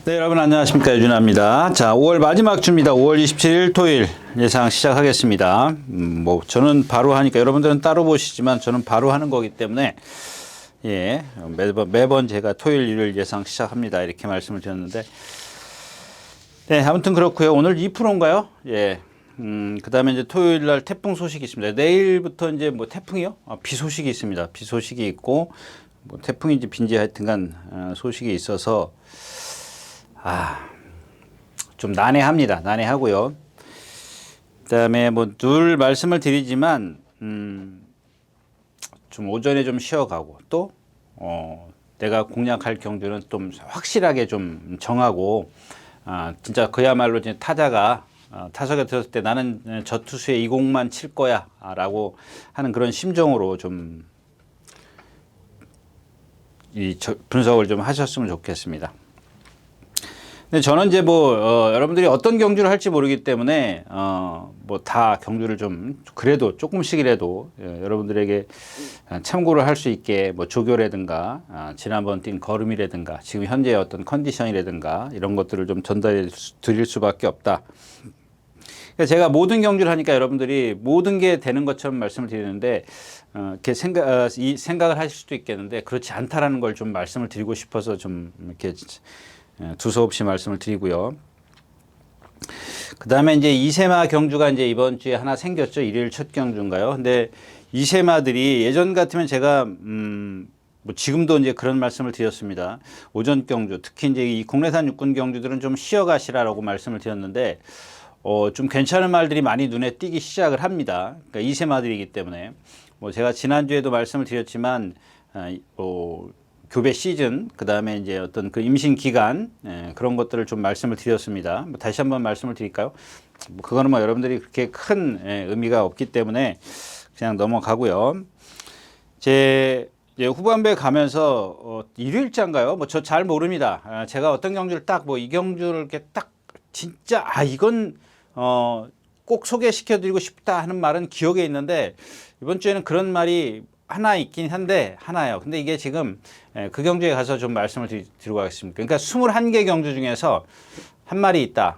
네, 여러분 안녕하십니까. 유준하입니다. 자, 5월 마지막 주입니다. 5월 27일 토요일 예상 시작하겠습니다. 저는 바로 하니까 여러분들은 따로 보시지만 저는 바로 하는 거기 때문에 예, 매번 제가 토요일 일요일 예상 시작합니다. 이렇게 말씀을 드렸는데 네, 아무튼 그렇고요. 오늘 2%인가요? 예. 그다음에 이제 토요일 날 태풍 소식이 있습니다. 내일부터 이제 뭐 태풍이요? 비 소식이 있습니다. 비 소식이 있고 뭐 태풍인지 빈지 하여튼간 소식이 있어서 좀 난해합니다. 난해하고요. 그다음에 뭐 늘 말씀을 드리지만 좀 오전에 좀 쉬어가고 또 내가 공략할 경주는 좀 확실하게 좀 정하고 진짜 그야말로 이제 타자가 타석에 들었을 때 나는 저 투수에 이 공만 칠 거야 라고 하는 그런 심정으로 좀 분석을 좀 하셨으면 좋겠습니다. 근데 저는 이제 여러분들이 어떤 경주를 할지 모르기 때문에 다 경주를 좀 그래도 조금씩이라도 여러분들에게 참고를 할 수 있게 조교라든가 지난번 뛴 걸음이라든가 지금 현재 어떤 컨디션이라든가 이런 것들을 좀 전달해 드릴 수밖에 없다. 그러니까 제가 모든 경주를 하니까 여러분들이 모든 게 되는 것처럼 말씀을 드리는데 이렇게 생각을 하실 수도 있겠는데 그렇지 않다라는 걸 좀 말씀을 드리고 싶어서 좀 이렇게 두서없이 말씀을 드리고요. 그 다음에 이제 이세마 경주가 이제 이번 주에 하나 생겼죠. 일요일 첫 경주인가요? 근데 이세마들이 예전 같으면 제가 지금도 이제 그런 말씀을 드렸습니다. 오전 경주, 특히 이제 이 국내산 육군 경주들은 좀 쉬어가시라라고 말씀을 드렸는데 좀 괜찮은 말들이 많이 눈에 띄기 시작을 합니다. 그러니까 이세마들이기 때문에 제가 지난주에도 말씀을 드렸지만 교배 시즌, 그 다음에 이제 어떤 그 임신 기간, 그런 것들을 좀 말씀을 드렸습니다. 다시 한번 말씀을 드릴까요? 그거는 여러분들이 그렇게 큰 의미가 없기 때문에 그냥 넘어가고요. 이제 후반부에 가면서 일요일자인가요? 저 잘 모릅니다. 제가 어떤 경주를 딱 이 경주를 이렇게 딱 진짜 이건 꼭 소개시켜드리고 싶다 하는 말은 기억에 있는데 이번 주에는 그런 말이 하나 있긴 한데 하나요. 근데 이게 지금 그 경주에 가서 좀 말씀을 드리고 가겠습니다. 그러니까 21개 경주 중에서 한 말이 있다.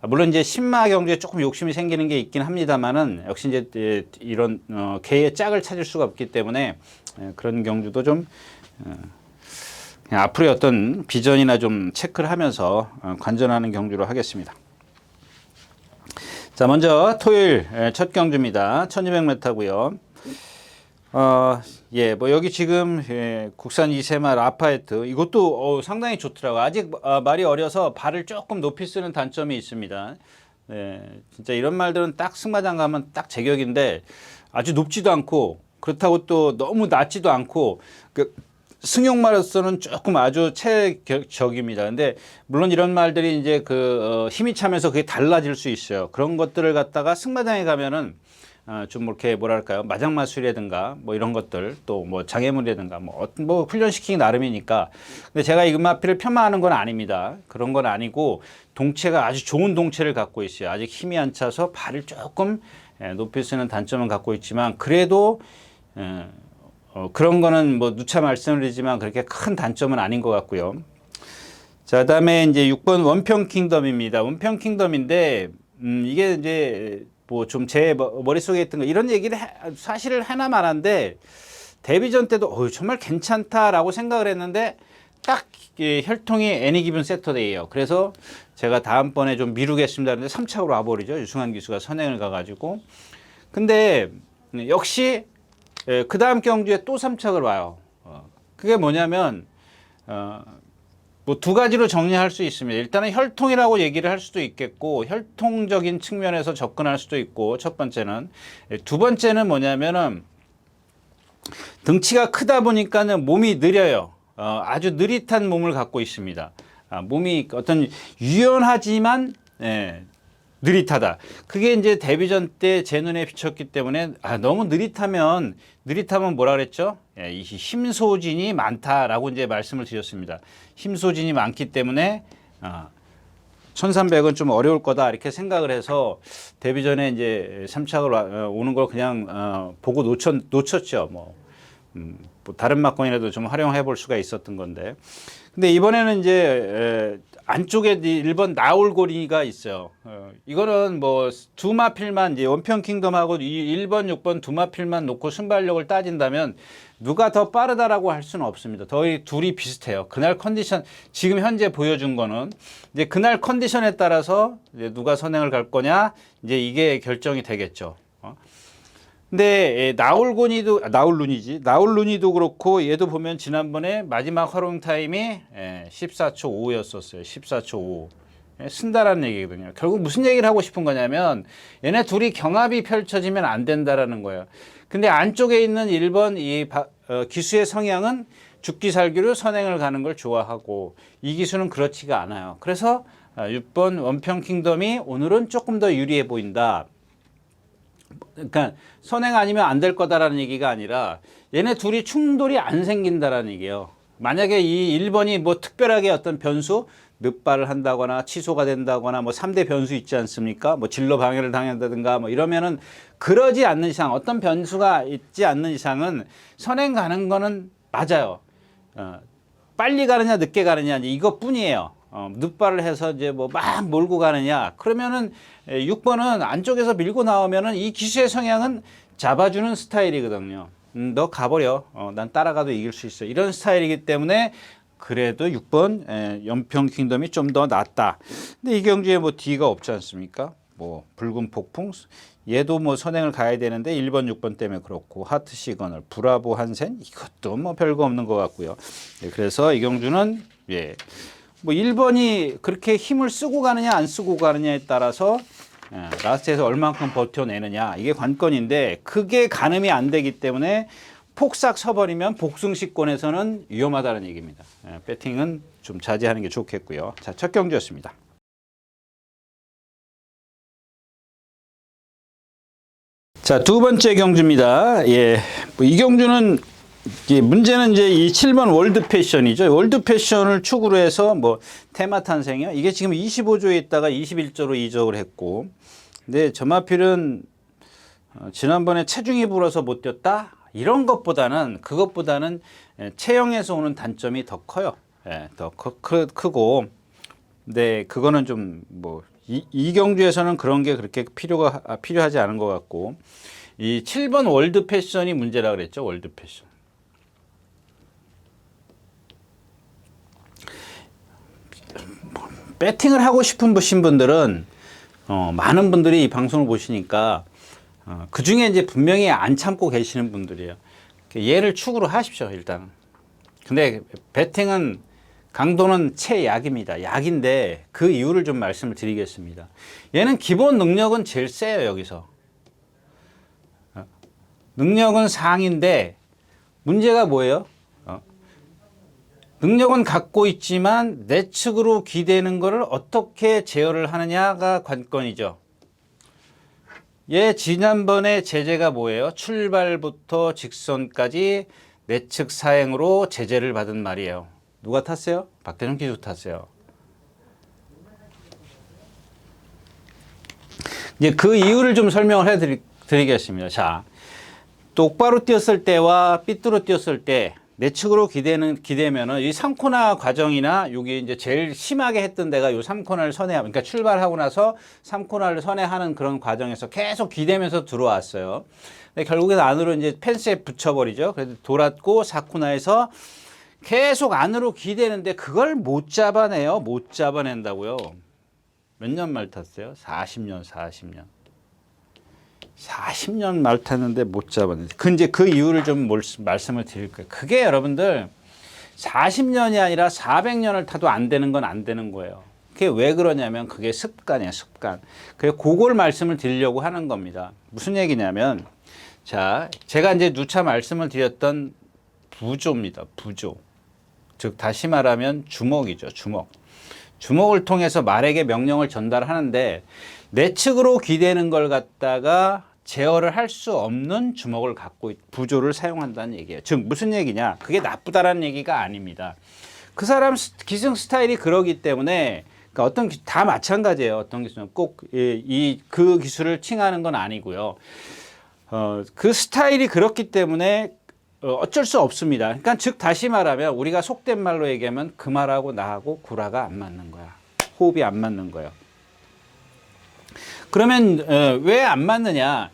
물론 이제 신마 경주에 조금 욕심이 생기는 게 있긴 합니다만은 역시 이제 이런 개의 짝을 찾을 수가 없기 때문에 그런 경주도 좀 그냥 앞으로의 어떤 비전이나 좀 체크를 하면서 관전하는 경주로 하겠습니다. 자, 먼저 토요일 첫 경주입니다. 1200m고요. 여기 지금 국산 이세마 라파에트 이것도 상당히 좋더라고요. 아직 말이 어려서 발을 조금 높이 쓰는 단점이 있습니다. 진짜 이런 말들은 딱 승마장 가면 딱 제격인데 아주 높지도 않고 그렇다고 또 너무 낮지도 않고 승용마로서는 조금 아주 최적입니다. 근데 물론 이런 말들이 이제 힘이 차면서 그게 달라질 수 있어요. 그런 것들을 갖다가 승마장에 가면은 좀 이렇게 뭐랄까요, 마장마술이라든가 이런 것들 또 장애물이라든가 훈련시키기 나름이니까. 근데 제가 이 금마피를 폄하하는 건 아닙니다. 그런 건 아니고 동체가 아주 좋은 동체를 갖고 있어요. 아직 힘이 안 차서 발을 조금 높이 쓰는 단점은 갖고 있지만 그래도 그런 거는 누차 말씀을 드리지만 그렇게 큰 단점은 아닌 것 같고요. 자, 그다음에 이제 6번 원평 킹덤입니다. 원평 킹덤인데 이게 이제 좀 제 머릿속에 있던 거 이런 얘기를 사실을 하나 말한데 데뷔전 때도 정말 괜찮다라고 생각을 했는데 딱 혈통이 애니 기분 세터데이예요. 그래서 제가 다음번에 좀 미루겠습니다. 근데 3착으로 와버리죠. 유승환 기수가 선행을 가가지고. 근데 역시 그 다음 경주에 또 3착을 와요. 그게 뭐냐면 두 가지로 정리할 수 있습니다. 일단은 혈통이라고 얘기를 할 수도 있겠고 혈통적인 측면에서 접근할 수도 있고 첫 번째는. 두 번째는 뭐냐면은 등치가 크다 보니까는 몸이 느려요. 아주 느릿한 몸을 갖고 있습니다. 몸이 어떤 유연하지만 느릿하다. 그게 이제 데뷔전 때 제 눈에 비쳤기 때문에 너무 느릿하면 뭐라 그랬죠? 이 힘소진이 많다라고 이제 말씀을 드렸습니다. 힘소진이 많기 때문에 1300은 좀 어려울 거다 이렇게 생각을 해서 데뷔전에 이제 3착을 오는 걸 그냥 보고 놓쳤죠. 다른 막건이라도 좀 활용해 볼 수가 있었던 건데. 근데 이번에는 이제 안쪽에 1번 나홀고리가 있어요. 이거는 뭐 두마필만 이제 원평 킹덤하고 이 1번, 6번 두마필만 놓고 순발력을 따진다면 누가 더 빠르다라고 할 수는 없습니다. 둘이 비슷해요. 그날 컨디션, 지금 현재 보여준 거는 이제 그날 컨디션에 따라서 이제 누가 선행을 갈 거냐, 이제 이게 결정이 되겠죠. 근데 나홀루니도 그렇고 얘도 보면 지난번에 마지막 활용 타임이 14초 5였었어요. 14초 5. 쓴다라는 얘기거든요. 결국 무슨 얘기를 하고 싶은 거냐면 얘네 둘이 경합이 펼쳐지면 안 된다라는 거예요. 근데 안쪽에 있는 1번 기수의 성향은 죽기 살기로 선행을 가는 걸 좋아하고 이 기수는 그렇지가 않아요. 그래서 6번 원평 킹덤이 오늘은 조금 더 유리해 보인다. 그러니까 선행 아니면 안 될 거다라는 얘기가 아니라 얘네 둘이 충돌이 안 생긴다라는 얘기예요. 만약에 이 1번이 뭐 특별하게 어떤 변수 늑발을 한다거나 취소가 된다거나 뭐 3대 변수 있지 않습니까? 뭐 진로 방해를 당한다든가 뭐 이러면은 그러지 않는 이상 어떤 변수가 있지 않는 이상은 선행 가는 거는 맞아요. 빨리 가느냐 늦게 가느냐 이것뿐이에요. 늑발을 해서 이제 뭐 막 몰고 가느냐 그러면은 6번은 안쪽에서 밀고 나오면은 이 기수의 성향은 잡아주는 스타일이거든요. 너 가버려. 난 따라가도 이길 수 있어. 이런 스타일이기 때문에 그래도 6번 연평 킹덤이 좀 더 낫다. 근데 이 경주에 뭐 D가 없지 않습니까? 뭐 붉은 폭풍 얘도 뭐 선행을 가야 되는데 1번 6번 때문에 그렇고 하트 시그널 브라보 한센 이것도 뭐 별거 없는 것 같고요. 그래서 이 경주는 뭐 1번이 그렇게 힘을 쓰고 가느냐 안 쓰고 가느냐에 따라서 라스트에서 얼만큼 버텨내느냐 이게 관건인데 그게 가늠이 안 되기 때문에 폭삭 서버리면 복승식권에서는 위험하다는 얘기입니다. 배팅은 좀 자제하는 게 좋겠고요. 자, 첫 경주였습니다. 자, 두 번째 경주입니다. 뭐 이 경주는 문제는 이제 이 7번 월드 패션이죠. 월드 패션을 축으로 해서 뭐 테마 탄생이요. 이게 지금 25조에 있다가 21조로 이적을 했고, 근데 점화필은 지난번에 체중이 불어서 못 뛰었다 이런 것보다는 그것보다는 체형에서 오는 단점이 더 커요. 더 크고, 근데 그거는 좀 뭐 이 경주에서는 그런 게 그렇게 필요하지 않은 것 같고, 이 7번 월드 패션이 문제라 그랬죠. 월드 패션. 배팅을 하고 싶은 분들은 많은 분들이 이 방송을 보시니까 그 중에 이제 분명히 안 참고 계시는 분들이에요. 얘를 축으로 하십시오 일단. 근데 배팅은 강도는 최약입니다. 약인데 그 이유를 좀 말씀을 드리겠습니다. 얘는 기본 능력은 제일 세요. 여기서 능력은 상인데 문제가 뭐예요? 능력은 갖고 있지만 내 측으로 기대는 것을 어떻게 제어를 하느냐가 관건이죠. 얘 지난번에 제재가 뭐예요? 출발부터 직선까지 내측 사행으로 제재를 받은 말이에요. 누가 탔어요? 박대중 기수 탔어요. 이제 그 이유를 좀 설명을 해드리겠습니다. 자, 똑바로 뛰었을 때와 삐뚤어 뛰었을 때 내측으로 기대면은 이 3코너 과정이나 여기 이제 제일 심하게 했던 데가 이 3코너를 선회하고, 그러니까 출발하고 나서 3코너를 선회하는 그런 과정에서 계속 기대면서 들어왔어요. 근데 결국엔 안으로 이제 펜스에 붙여버리죠. 그래서 돌았고 4코너에서 계속 안으로 기대는데 그걸 못 잡아내요. 못 잡아낸다고요. 몇 년 말 탔어요? 40년. 40년 말 탔는데 못 잡았는데. 이제 그 이유를 좀 말씀을 드릴 거예요. 그게 여러분들 40년이 아니라 400년을 타도 안 되는 건 안 되는 거예요. 그게 왜 그러냐면 그게 습관이에요, 습관. 그래서 그걸 말씀을 드리려고 하는 겁니다. 무슨 얘기냐면, 자, 제가 이제 누차 말씀을 드렸던 부조입니다. 부조. 즉, 다시 말하면 주먹이죠, 주먹. 주먹을 통해서 말에게 명령을 전달하는데 내측으로 기대는 걸 갖다가 제어를 할 수 없는 주먹을 갖고 부조를 사용한다는 얘기예요. 즉 무슨 얘기냐? 그게 나쁘다라는 얘기가 아닙니다. 그 사람 기승 스타일이 그러기 때문에, 그러니까 다 마찬가지예요. 어떤 기술은 꼭 그 기술을 칭하는 건 아니고요. 그 스타일이 그렇기 때문에 어쩔 수 없습니다. 그러니까 즉 다시 말하면 우리가 속된 말로 얘기하면 그 말하고 나하고 구라가 안 맞는 거야. 호흡이 안 맞는 거예요. 그러면 왜 안 맞느냐?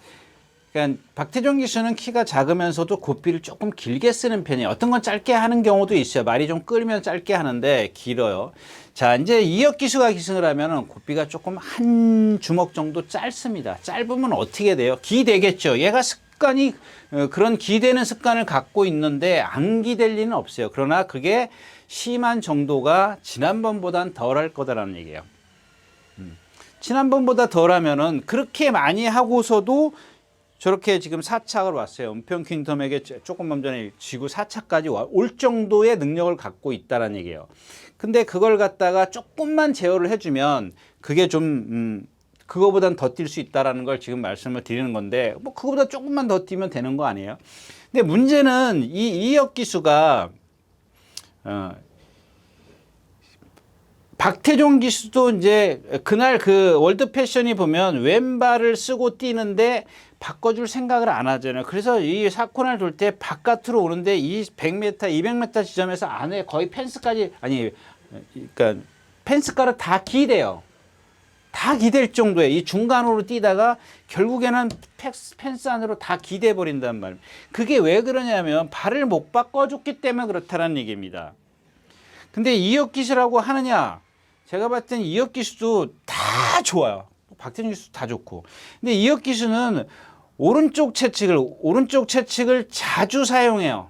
그러니까 박태종 기수는 키가 작으면서도 고삐를 조금 길게 쓰는 편이에요. 어떤 건 짧게 하는 경우도 있어요. 말이 좀 끌면 짧게 하는데 길어요. 자, 이제 이혁 기수가 기승을 하면은 고삐가 조금 한 주먹 정도 짧습니다. 짧으면 어떻게 돼요? 기대겠죠. 얘가 습관이 그런 기대는 습관을 갖고 있는데 안 기댈 리는 없어요. 그러나 그게 심한 정도가 지난번보단 덜할 거다라는 얘기예요. 지난번보다 덜하면은 그렇게 많이 하고서도 저렇게 지금 4착을 왔어요. 은평 킹덤에게 조금만 전에 지고 4차까지 올 정도의 능력을 갖고 있다는 얘기예요. 근데 그걸 갖다가 조금만 제어를 해주면 그게 좀 그거보단 더 뛸 수 있다는 걸 지금 말씀을 드리는 건데 뭐 그거보다 조금만 더 뛰면 되는 거 아니에요? 근데 문제는 이혁 기수가 박태종 기수도 이제 그날 그 월드 패션이 보면 왼발을 쓰고 뛰는데 바꿔줄 생각을 안 하잖아요. 그래서 이 사코나를 돌 때 바깥으로 오는데 이 100m, 200m 지점에서 안에 거의 펜스까지 그러니까 펜스가를 다 기대요. 다 기댈 정도에 이 중간으로 뛰다가 결국에는 펜스 안으로 다 기대 버린단 말이에요. 그게 왜 그러냐면 발을 못 바꿔줬기 때문에 그렇다는 얘기입니다. 근데 이혁 기수라고 하느냐? 제가 봤을 땐 이혁 기수도 다 좋아요. 박태종 기수도 다 좋고. 근데 이혁 기수는 오른쪽 채측을 자주 사용해요.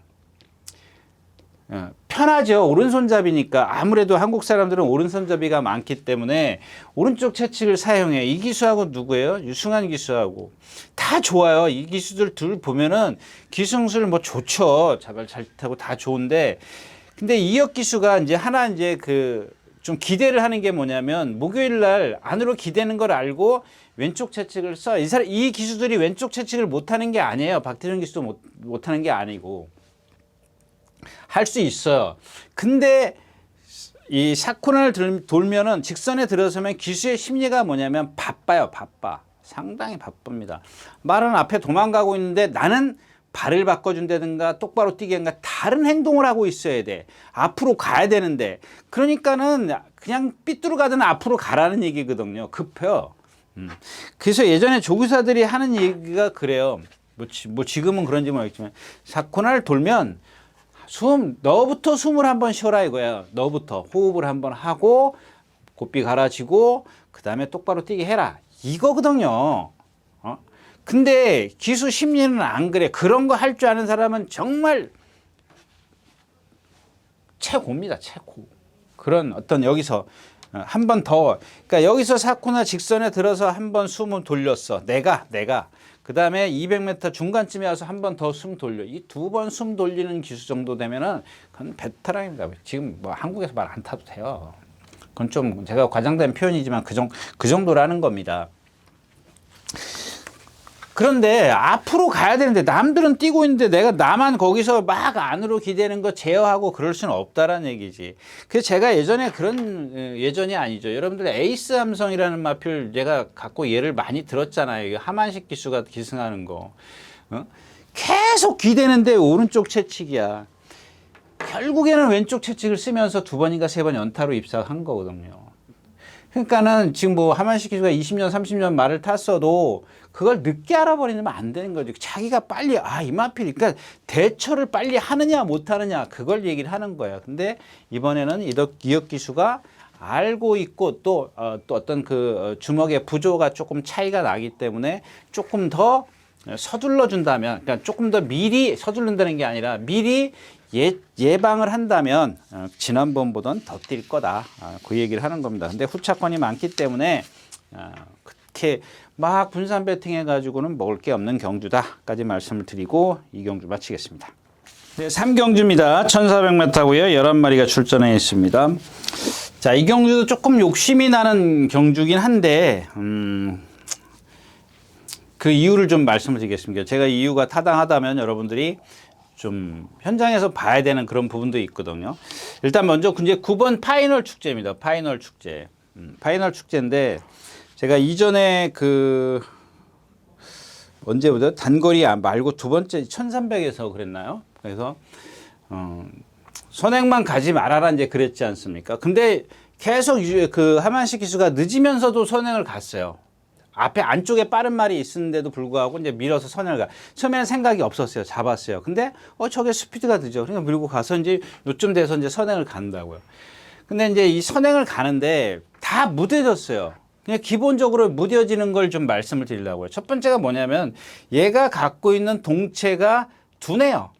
편하죠. 오른손잡이니까. 아무래도 한국 사람들은 오른손잡이가 많기 때문에 오른쪽 채측을 사용해. 이 기수하고 누구예요? 유승환 기수하고. 다 좋아요. 이 기수들 둘 보면은 기승술 뭐 좋죠. 자발 잘 타고 다 좋은데. 근데 이혁 기수가 이제 하나 이제 좀 기대를 하는 게 뭐냐면 목요일 날 안으로 기대는 걸 알고 왼쪽 채측을 써. 이 기수들이 왼쪽 채측을 못하는 게 아니에요. 박태종 기수도 못하는 게 아니고. 할 수 있어요. 근데 이 샷코너를 돌면은 직선에 들어서면 기수의 심리가 뭐냐면 바빠요. 바빠. 상당히 바쁩니다. 말은 앞에 도망가고 있는데 나는 발을 바꿔준다든가 똑바로 뛰게 하든가 다른 행동을 하고 있어야 돼. 앞으로 가야 되는데. 그러니까는 그냥 삐뚤어 가든 앞으로 가라는 얘기거든요. 급해요. 그래서 예전에 조교사들이 하는 얘기가 그래요. 뭐 지금은 그런지 모르겠지만 샷코너를 돌면 너부터 숨을 한번 쉬어라 이거야. 너부터 호흡을 한번 하고 고삐 갈아지고 그 다음에 똑바로 뛰게 해라. 이거거든요. 근데 기수 심리는 안 그래. 그런 거 할 줄 아는 사람은 정말 최고입니다. 최고. 그런 어떤 여기서 한 번 더, 그러니까 여기서 사코나 직선에 들어서 한 번 숨을 돌렸어. 내가. 그 다음에 200m 중간쯤에 와서 한 번 더 숨 돌려. 이 두 번 숨 돌리는 기수 정도 되면은 그건 베테랑입니다. 지금 뭐 한국에서 말 안 타도 돼요. 그건 좀 제가 과장된 표현이지만 그 정도라는 겁니다. 그런데 앞으로 가야 되는데 남들은 뛰고 있는데 나만 거기서 막 안으로 기대는 거 제어하고 그럴 수는 없다라는 얘기지. 그래서 제가 예전이 아니죠. 여러분들 에이스 함성이라는 마필 제가 갖고 예를 많이 들었잖아요. 하만식 기수가 기승하는 거. 계속 기대는데 오른쪽 채찍이야. 결국에는 왼쪽 채찍을 쓰면서 2번인가 3번 연타로 입사한 거거든요. 그러니까는 지금 뭐 하만식 기수가 20년, 30년 말을 탔어도 그걸 늦게 알아버리면 안 되는 거죠. 자기가 빨리, 이 마필, 그러니까 대처를 빨리 하느냐, 못 하느냐, 그걸 얘기를 하는 거예요. 근데 이번에는 이혁 기수가 알고 있고 또 어떤 주먹의 부조가 조금 차이가 나기 때문에 조금 더 서둘러 준다면, 그러니까 조금 더 미리 서두른다는 게 아니라 미리 예방을 한다면 지난번보단 더 뛸 거다. 그 얘기를 하는 겁니다. 근데 후차권이 많기 때문에 그렇게 막 분산 배팅 해가지고는 먹을 게 없는 경주다까지 말씀을 드리고 이 경주 마치겠습니다. 네, 3경주입니다. 1400m고요. 11마리가 출전해 있습니다. 자, 이 경주도 조금 욕심이 나는 경주긴 한데 그 이유를 좀 말씀을 드리겠습니다. 제가 이유가 타당하다면 여러분들이 좀 현장에서 봐야 되는 그런 부분도 있거든요. 일단 먼저 이제 9번 파이널 축제입니다. 파이널 축제. 파이널 축제인데 제가 이전에 언제보다 단거리 말고 두 번째 1300에서 그랬나요? 그래서 선행만 가지 말아라 이제 그랬지 않습니까? 근데 계속 그 하만식 기수가 늦으면서도 선행을 갔어요. 앞에 안쪽에 빠른 말이 있었는데도 불구하고 이제 밀어서 선행을 가. 처음에는 생각이 없었어요. 잡았어요. 근데 저게 스피드가 늦어. 그러니까 밀고 가서 이제 요쯤 돼서 이제 선행을 간다고요. 근데 이제 이 선행을 가는데 다 무뎌졌어요. 그냥 기본적으로 무뎌지는 걸 좀 말씀을 드리려고요. 첫 번째가 뭐냐면 얘가 갖고 있는 동체가 둔해요.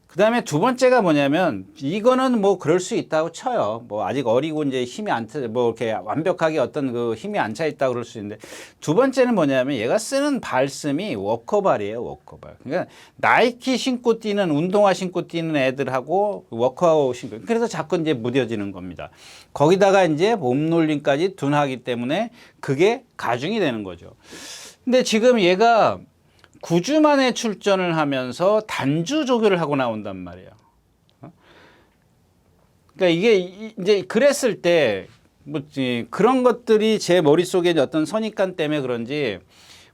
그 다음에 두 번째가 뭐냐면 이거는 뭐 그럴 수 있다고 쳐요. 뭐 아직 어리고 이제 힘이 안 차, 뭐 이렇게 완벽하게 어떤 그 힘이 안 차 있다고 그럴 수 있는데 두 번째는 뭐냐면 얘가 쓰는 발씀이 워커발이에요. 워커발. 그러니까 나이키 신고 뛰는 운동화 신고 뛰는 애들하고 워커아웃 신고 그래서 자꾸 이제 무뎌지는 겁니다. 거기다가 이제 몸놀림까지 둔하기 때문에 그게 가중이 되는 거죠. 근데 지금 얘가 9주 만에 출전을 하면서 단주 조교를 하고 나온단 말이에요. 그러니까 이게 이제 그랬을 때 뭐 그런 것들이 제 머릿속에 어떤 선입관 때문에 그런지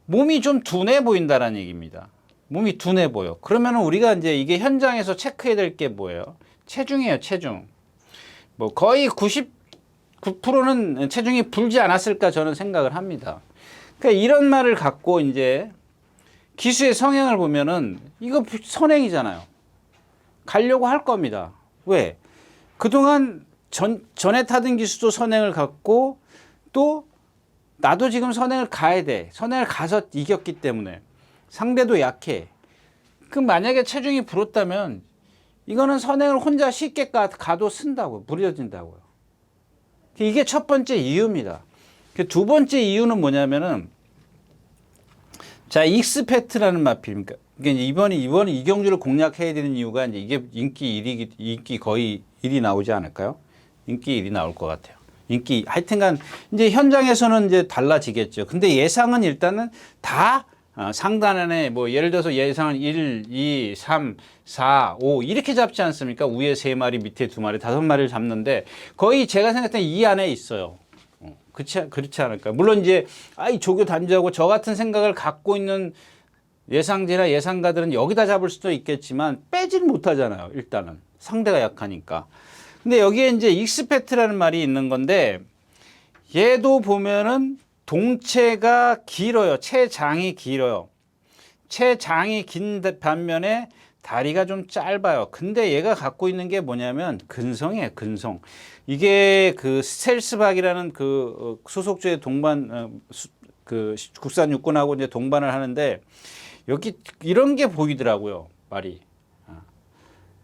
몸이 좀 둔해 보인다라는 얘기입니다. 몸이 둔해 보여. 그러면 우리가 이제 이게 현장에서 체크해야 될 게 뭐예요? 체중이에요, 체중. 뭐 거의 99%는 체중이 불지 않았을까 저는 생각을 합니다. 그러니까 이런 말을 갖고 이제 기수의 성향을 보면은 이거 선행이잖아요. 가려고 할 겁니다. 왜? 그동안 전에 타던 기수도 선행을 갖고 또 나도 지금 선행을 가야 돼. 선행을 가서 이겼기 때문에 상대도 약해. 그럼 만약에 체중이 불었다면 이거는 선행을 혼자 쉽게 가도 쓴다고요. 무뎌진다고요. 이게 첫 번째 이유입니다. 두 번째 이유는 뭐냐면은 자, 익스팩트라는 마필입니까? 그러니까 이번에 이 경주를 공략해야 되는 이유가 이제 이게 인기 거의 1이 나오지 않을까요? 인기 1이 나올 것 같아요. 하여튼간 이제 현장에서는 이제 달라지겠죠. 근데 예상은 일단은 다 상단에 뭐 예를 들어서 예상은 1, 2, 3, 4, 5 이렇게 잡지 않습니까? 위에 3마리, 밑에 2마리, 5마리를 잡는데 거의 제가 생각할 때 이 안에 있어요. 그렇지 않을까. 물론 이제 이 조교 단주하고 저 같은 생각을 갖고 있는 예상제나 예상가들은 여기다 잡을 수도 있겠지만 빼지는 못하잖아요. 일단은 상대가 약하니까. 근데 여기에 이제 익스팩트라는 말이 있는 건데 얘도 보면은 동체가 길어요. 체장이 길어요. 체장이 긴 반면에 다리가 좀 짧아요. 근데 얘가 갖고 있는 게 뭐냐면 근성이에요. 근성. 이게 그 스텔스박이라는 그 소속주의 동반 그 국산 육군하고 이제 동반을 하는데 여기 이런 게 보이더라고요. 말이.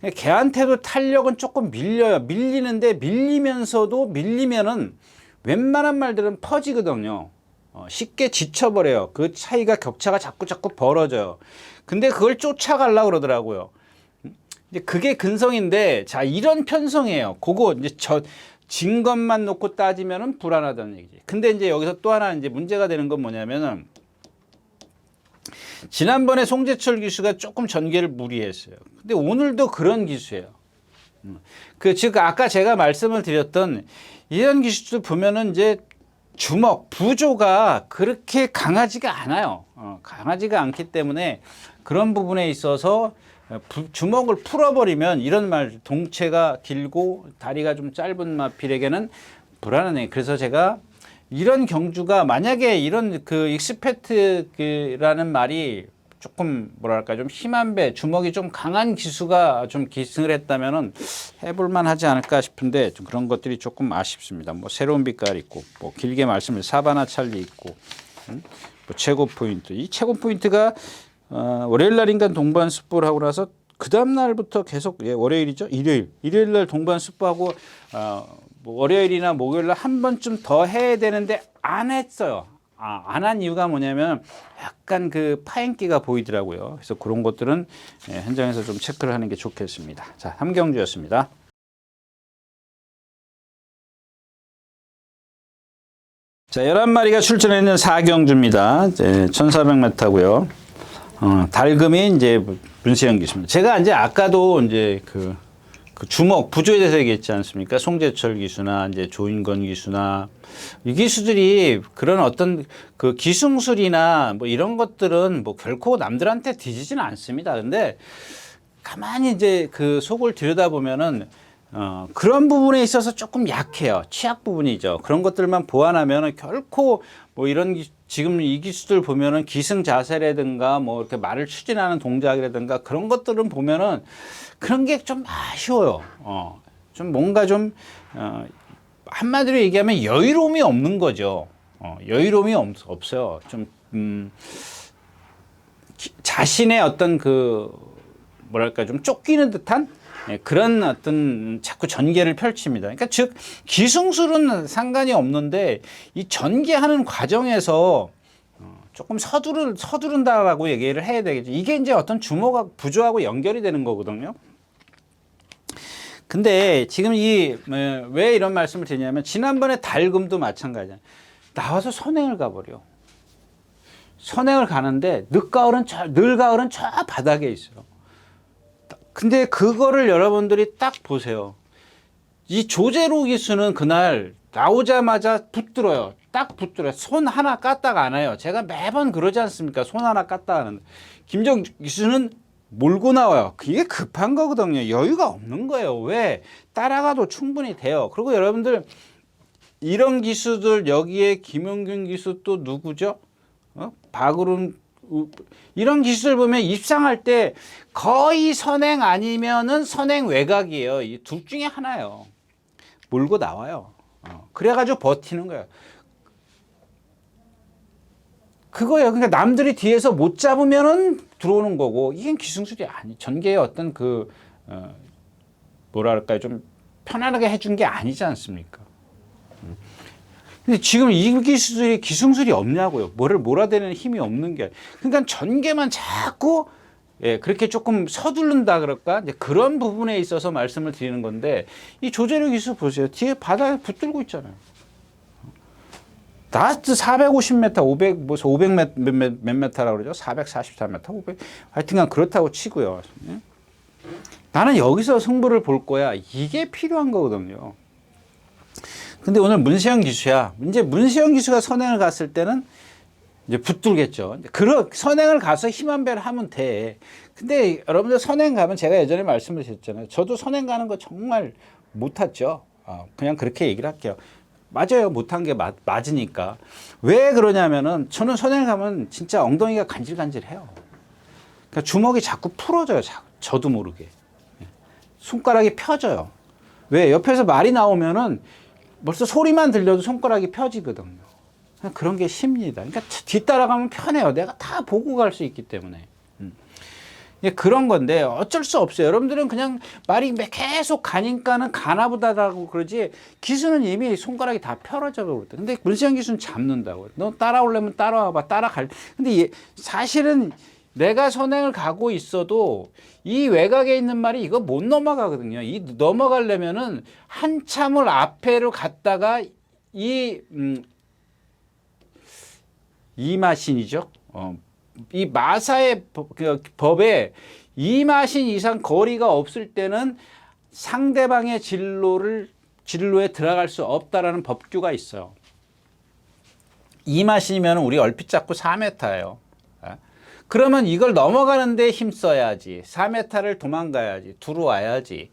걔한테도 탄력은 조금 밀려요. 밀리는데 밀리면은 웬만한 말들은 퍼지거든요. 쉽게 지쳐버려요. 그 차이가 격차가 자꾸 벌어져요. 근데 그걸 쫓아가려고 그러더라고요. 이제 그게 근성인데, 자, 이런 편성이에요. 그거 이제 진 것만 놓고 따지면은 불안하다는 얘기지. 근데 이제 여기서 또 하나 이제 문제가 되는 건 뭐냐면은, 지난번에 송재철 기수가 조금 전개를 무리했어요. 근데 오늘도 그런 기수예요. 즉, 아까 제가 말씀을 드렸던 이런 기수들 보면은 이제 주먹, 부조가 그렇게 강하지가 않아요. 강하지가 않기 때문에 그런 부분에 있어서 주먹을 풀어버리면 이런 말, 동체가 길고 다리가 좀 짧은 마필에게는 불안하네. 그래서 제가 이런 경주가 만약에 이런 그 익스팩트라는 말이 조금 뭐랄까 좀 힘한 배, 주먹이 좀 강한 기수가 좀 기승을 했다면은 해볼만 하지 않을까 싶은데 좀 그런 것들이 조금 아쉽습니다. 뭐 새로운 빛깔 있고, 뭐 길게 말씀을 사바나 찰리 있고, 뭐 최고 포인트. 이 최고 포인트가 월요일 날인가 동반 습보를 하고 나서 그 다음 날부터 계속 월요일이죠, 일요일 날 동반 습보하고 뭐 월요일이나 목요일 날 한 번쯤 더 해야 되는데 안 했어요. 안 한 이유가 뭐냐면 약간 그 파행기가 보이더라고요. 그래서 그런 것들은 현장에서 좀 체크를 하는 게 좋겠습니다. 자, 3경주였습니다. 자, 11마리가 출전했는 4경주입니다. 1400m고요. 달금이 이제 문세영 기수입니다. 제가 이제 아까도 이제 그 그 주목 부조에 대해서 얘기했지 않습니까? 송재철 기수나 이제 조인건 기수나 이 기수들이 그런 어떤 그 기승술이나 뭐 이런 것들은 뭐 결코 남들한테 뒤지지는 않습니다. 근데 가만히 이제 그 속을 들여다보면은 그런 부분에 있어서 조금 약해요. 취약 부분이죠. 그런 것들만 보완하면은 결코 뭐 이런 지금 이 기수들 보면은 기승자세라든가 뭐 이렇게 말을 추진하는 동작이라든가 그런 것들은 보면은 그런 게 좀 아쉬워요. 좀 뭔가 좀 한마디로 얘기하면 여유로움이 없는 거죠. 여유로움이 없어요. 좀 자신의 어떤 그 뭐랄까 좀 쫓기는 듯한 그런 어떤 자꾸 전개를 펼칩니다. 그러니까 즉 기승술은 상관이 없는데 이 전개하는 과정에서 조금 서두른다라고 얘기를 해야 되겠죠. 이게 이제 어떤 주목 부조하고 연결이 되는 거거든요. 근데 지금 왜 이런 말씀을 드리냐면 지난번에 달금도 마찬가지야. 나와서 선행을 가버려. 선행을 가는데 늦가을은 저 바닥에 있어요. 근데 그거를 여러분들이 딱 보세요. 이 조재로 기수는 그날 나오자마자 붙들어요. 딱 붙들어요. 손 하나 까딱 안 해요. 제가 매번 그러지 않습니까? 손 하나 까딱 하는데. 김정 기수는 몰고 나와요. 그게 급한 거거든요. 여유가 없는 거예요. 왜? 따라가도 충분히 돼요. 그리고 여러분들 이런 기수들 여기에 김용균 기수 또 누구죠? 박으론 이런 기수들 보면 입상할 때 거의 선행 아니면은 선행 외곽이에요. 이 둘 중에 하나예요. 몰고 나와요. 그래가지고 버티는 거예요. 그거예요. 그러니까 남들이 뒤에서 못 잡으면은 들어오는 거고 이게 기승술이 아니. 전개의 어떤 그 뭐랄까요, 좀 편안하게 해준 게 아니지 않습니까? 근데 지금 이 기수들이 기승술이 없냐고요. 뭐를 몰아대는 힘이 없는 게. 그러니까 전개만 자꾸 그렇게 조금 서두른다 그럴까? 이제 그런 부분에 있어서 말씀을 드리는 건데 이 조재료 기수 보세요. 뒤에 바닥에 붙들고 있잖아요. 라스트 450m, 500 몇 메타라고 그러죠? 444m, 500. 하여튼간 그렇다고 치고요. 나는 여기서 승부를 볼 거야. 이게 필요한 거거든요. 근데 오늘 문세영 기수야. 이제 문세영 기수가 선행을 갔을 때는 이제 붙들겠죠. 선행을 가서 힘 한 배를 하면 돼. 근데 여러분들 선행 가면 제가 예전에 말씀을 드렸잖아요. 저도 선행 가는 거 정말 못 탔죠. 그냥 그렇게 얘기를 할게요. 맞아요. 못한 게 맞으니까. 왜 그러냐면은 저는 선행 가면 진짜 엉덩이가 간질간질해요. 그러니까 주먹이 자꾸 풀어져요. 저도 모르게. 손가락이 펴져요. 왜? 옆에서 말이 나오면은 벌써 소리만 들려도 손가락이 펴지거든요. 그런 게 쉽니다. 그러니까 뒤따라가면 편해요. 내가 다 보고 갈 수 있기 때문에. 그런 건데 어쩔 수 없어요. 여러분들은 그냥 말이 계속 가니까는 가나보다라고 그러지 기수는 이미 손가락이 다 펴져져 버렸다. 근데 문세영 기수는 잡는다고. 너 따라오려면 따라와봐. 따라갈. 근데 사실은 내가 선행을 가고 있어도 이 외곽에 있는 말이 이거 못 넘어가거든요. 넘어가려면은 한참을 앞에로 갔다가 이마신이죠. 이 마사의 법에 이마신 이상 거리가 없을 때는 상대방의 진로에 들어갈 수 없다라는 법규가 있어요. 이마신이면 우리 얼핏 잡고 4m예요. 그러면 이걸 넘어가는데 힘써야지. 4m를 도망가야지. 들어와야지.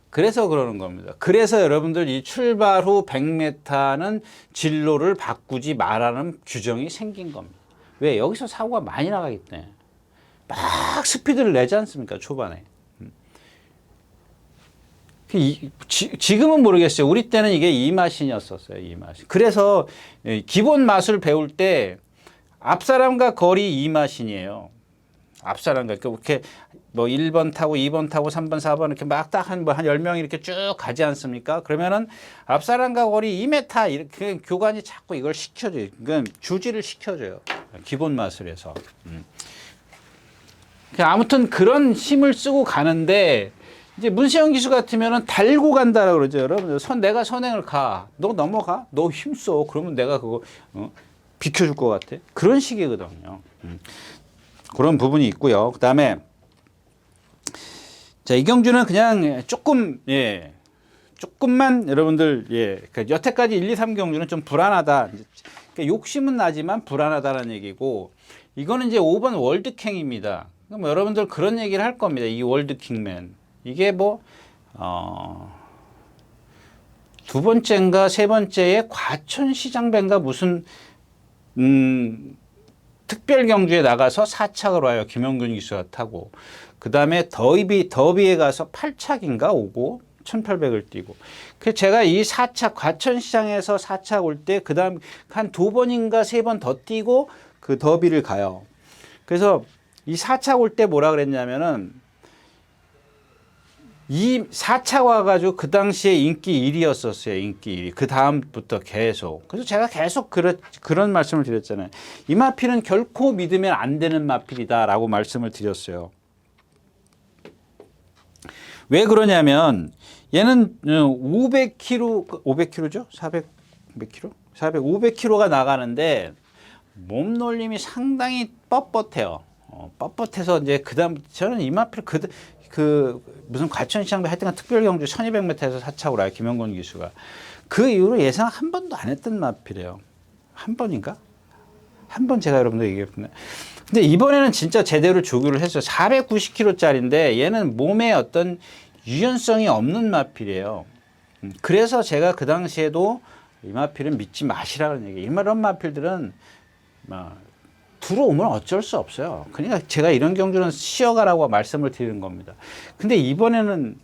그래서 그러는 겁니다. 그래서 여러분들 이 출발 후 100m는 진로를 바꾸지 말라는 규정이 생긴 겁니다. 왜? 여기서 사고가 많이 나가기 때문에. 막 스피드를 내지 않습니까? 초반에. 지금은 모르겠어요. 우리 때는 이게 이마신이었었어요. 이마신. 그래서 기본 마술 배울 때 앞사람과 거리 이마신이에요. 앞사람과 이렇게 뭐 1번 타고 2번 타고 3번 4번 이렇게 막 딱 한 10명이 이렇게 쭉 가지 않습니까? 그러면은 앞사람과 거리 2m 이렇게 교관이 자꾸 이걸 시켜줘요. 그러니까 주지를 시켜줘요. 기본 마술에서. 아무튼 그런 힘을 쓰고 가는데 이제 문세영 기수 같으면은 달고 간다라고 그러죠. 여러분 내가 선행을 가. 너 넘어가. 너 힘써. 그러면 내가 그거 비켜줄 것 같아. 그런 식이거든요. 그런 부분이 있고요. 그다음에 자, 이 경주는 그냥 조금, 예, 조금만 여러분들, 예, 그 여태까지 1, 2, 3 경주는 좀 불안하다. 그러니까 욕심은 나지만 불안하다는 얘기고, 이거는 이제 5번 월드킹입니다. 그럼 여러분들 그런 얘기를 할 겁니다. 이 월드킹맨. 이게 뭐, 두 번째인가 세 번째에 과천시장배인가 무슨, 특별 경주에 나가서 4착을 와요. 김영균 기수가 타고. 그 다음에 더비에 가서 8착인가 오고 1800을 뛰고. 그래서 제가 이 4착, 과천시장에서 4착 올 때, 그 다음 한 두 번인가 세 번 더 뛰고 그 더비를 가요. 그래서 이 4착 올 때 뭐라 그랬냐면은, 이 4착 와가지고 그 당시에 인기 1위였었어요. 인기 1위. 그 다음부터 계속. 그래서 제가 계속 그런 말씀을 드렸잖아요. 이 마필은 결코 믿으면 안 되는 마필이다라고 말씀을 드렸어요. 왜 그러냐면 얘는 500kg죠? 400 몇 킬로? 500kg가 나가는데 몸놀림이 상당히 뻣뻣해요. 뻣뻣해서 이제 그다음 저는 이 마필 그 무슨 과천시장배 하여튼 특별 경주 1200m에서 4착으로 와요. 김영건 기수가. 그 이후로 예상 한 번도 안 했던 마필이에요. 한 번인가? 한 번 제가 여러분들 얘기했는데. 근데 이번에는 진짜 제대로 조교를 했어요. 490kg짜리인데 얘는 몸에 어떤 유연성이 없는 마필이에요. 그래서 제가 그 당시에도 이 마필은 믿지 마시라는 얘기예요. 이런 마필들은 들어오면 어쩔 수 없어요. 그러니까 제가 이런 경주는 쉬어가라고 말씀을 드리는 겁니다. 근데 이번에는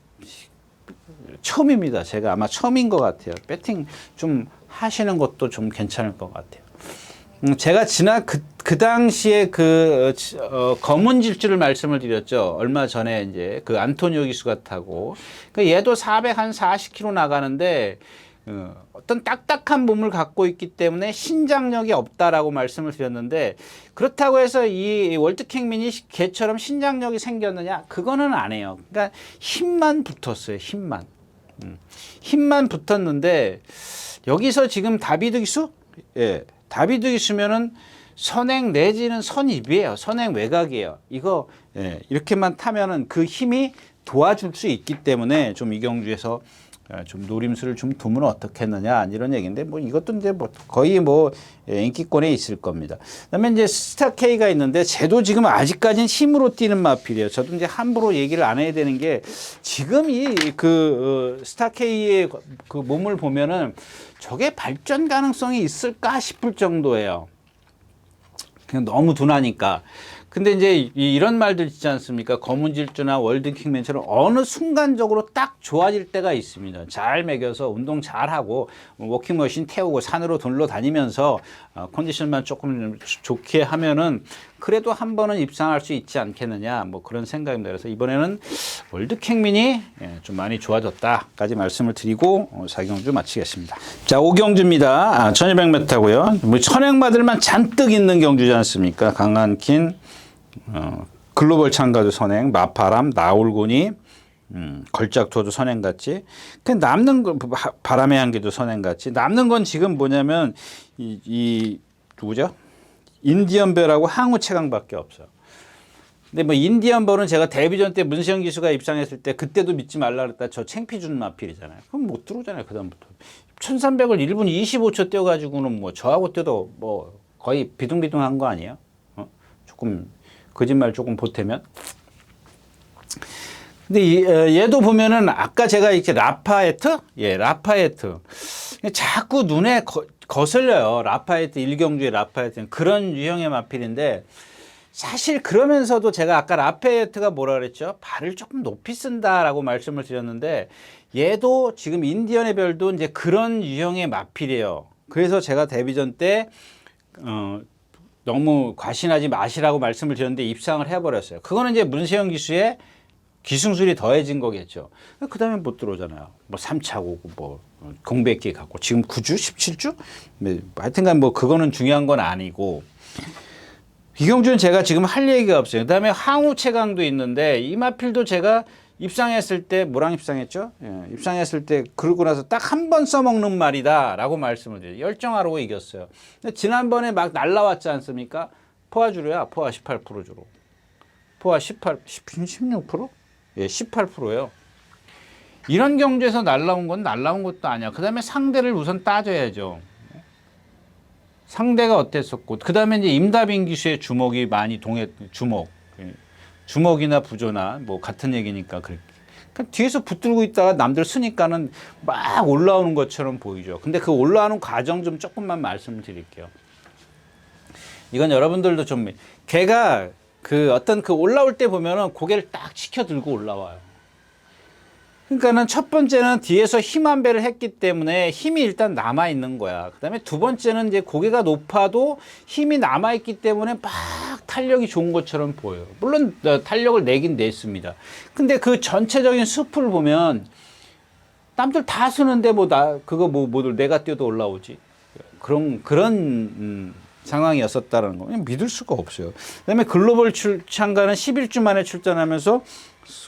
처음입니다. 제가 아마 처음인 것 같아요. 배팅 좀 하시는 것도 좀 괜찮을 것 같아요. 제가 그 당시에 검은 질주를 말씀을 드렸죠. 얼마 전에 이제 그 안토니오 기수가 타고. 그러니까 얘도 440km 나가는데, 어떤 딱딱한 몸을 갖고 있기 때문에 신장력이 없다라고 말씀을 드렸는데, 그렇다고 해서 이 월드킹민이 걔처럼 신장력이 생겼느냐? 그거는 아니에요. 그러니까 힘만 붙었어요. 힘만 붙었는데, 여기서 지금 다비드 기수? 예. 다비드 기수면은 선행 내지는 선입이에요. 선행 외곽이에요. 이거, 예. 이렇게만 타면은 그 힘이 도와줄 수 있기 때문에 좀 이 경주에서 좀 노림수를 좀 두면 어떻겠느냐 이런 얘기인데 뭐 이것도 이제 뭐 거의 뭐 인기권에 있을 겁니다. 그다음에 이제 스타 K가 있는데 쟤도 지금 아직까지는 힘으로 뛰는 마필이에요. 저도 이제 함부로 얘기를 안 해야 되는 게 지금 이 스타 K의 그 몸을 보면은 저게 발전 가능성이 있을까 싶을 정도예요. 그냥 너무 둔하니까. 근데 이제 이런 말들 있지 않습니까? 검은 질주나 월드킹맨처럼 어느 순간적으로 딱 좋아질 때가 있습니다. 잘 먹여서 운동 잘하고 워킹머신 태우고 산으로 돌러 다니면서 컨디션만 조금 좋게 하면은 그래도 한 번은 입상할 수 있지 않겠느냐 뭐 그런 생각입니다. 그래서 이번에는 월드킹민이 좀 많이 좋아졌다까지 말씀을 드리고 4경주 마치겠습니다. 자, 5경주입니다. 1200m고요. 뭐 선행마들만 잔뜩 있는 경주지 않습니까? 강한킨, 글로벌 참가도 선행, 마파람, 나올고니, 걸작토도 선행같이. 그 남는 건 바람의 향기도 선행같이. 남는 건 지금 뭐냐면 누구죠? 인디언별하고 항우 최강밖에 없어요. 근데 뭐 인디언별은 제가 데뷔전 때 문세영 기수가 입상했을 때 그때도 믿지 말라 그랬다. 저 창피준 마필이잖아요. 그럼 못 들어오잖아요. 그다음부터 1300을 1분 25초 뛰어가지고는 뭐 저하고 뛰어도 뭐 거의 비둥비둥한 거 아니에요? 조금 거짓말 조금 보태면. 근데 얘도 보면은 아까 제가 이렇게 라파에트? 예, 라파에트. 자꾸 눈에 거슬려요. 라파에트, 1경주의 라파에트는 그런 유형의 마필인데 사실 그러면서도 제가 아까 라파에트가 뭐라 그랬죠? 발을 조금 높이 쓴다라고 말씀을 드렸는데 얘도 지금 인디언의 별도 이제 그런 유형의 마필이에요. 그래서 제가 데뷔전 때 너무 과신하지 마시라고 말씀을 드렸는데 입상을 해버렸어요. 그거는 이제 문세영 기수의 기승술이 더해진 거겠죠. 그 다음에 못 들어오잖아요. 뭐 3차 오고 뭐 공백기 갖고 지금 9주, 17주? 하여튼간 뭐 그거는 중요한 건 아니고 이경주는 제가 지금 할 얘기가 없어요. 그 다음에 항우 최강도 있는데 이 마필도 제가 입상했을 때 뭐랑 입상했죠? 예, 입상했을 때 그러고 나서 딱 한 번 써먹는 말이다 라고 말씀을 드려요. 열정하라고 이겼어요. 근데 지난번에 막 날라왔지 않습니까? 포화 주로야. 포화 18% 주로. 포화 16%? 예, 18%예요. 이런 경주에서 날라온 건 날라온 것도 아니야. 그 다음에 상대를 우선 따져야죠. 상대가 어땠었고, 그 다음에 이제 임다빈 기수의 주먹이 많이 주먹이나 부조나 뭐 같은 얘기니까 그렇게. 그러니까 뒤에서 붙들고 있다가 남들 쓰니까는 막 올라오는 것처럼 보이죠. 근데 그 올라오는 과정 좀 조금만 말씀을 드릴게요. 이건 여러분들도 좀, 걔가 그 어떤 그 올라올 때 보면은 고개를 딱 치켜 들고 올라와요. 그러니까는 첫 번째는 뒤에서 힘 한 배를 했기 때문에 힘이 일단 남아 있는 거야. 그다음에 두 번째는 이제 고개가 높아도 힘이 남아 있기 때문에 막 탄력이 좋은 것처럼 보여요. 물론 탄력을 내긴 냈습니다. 근데 그 전체적인 숲을 보면 남들 다 쓰는데 뭐 내가 뛰어도 올라오지. 그런 상황이었었다는 거 그냥 믿을 수가 없어요. 그다음에 글로벌 참가는 11주 만에 출전하면서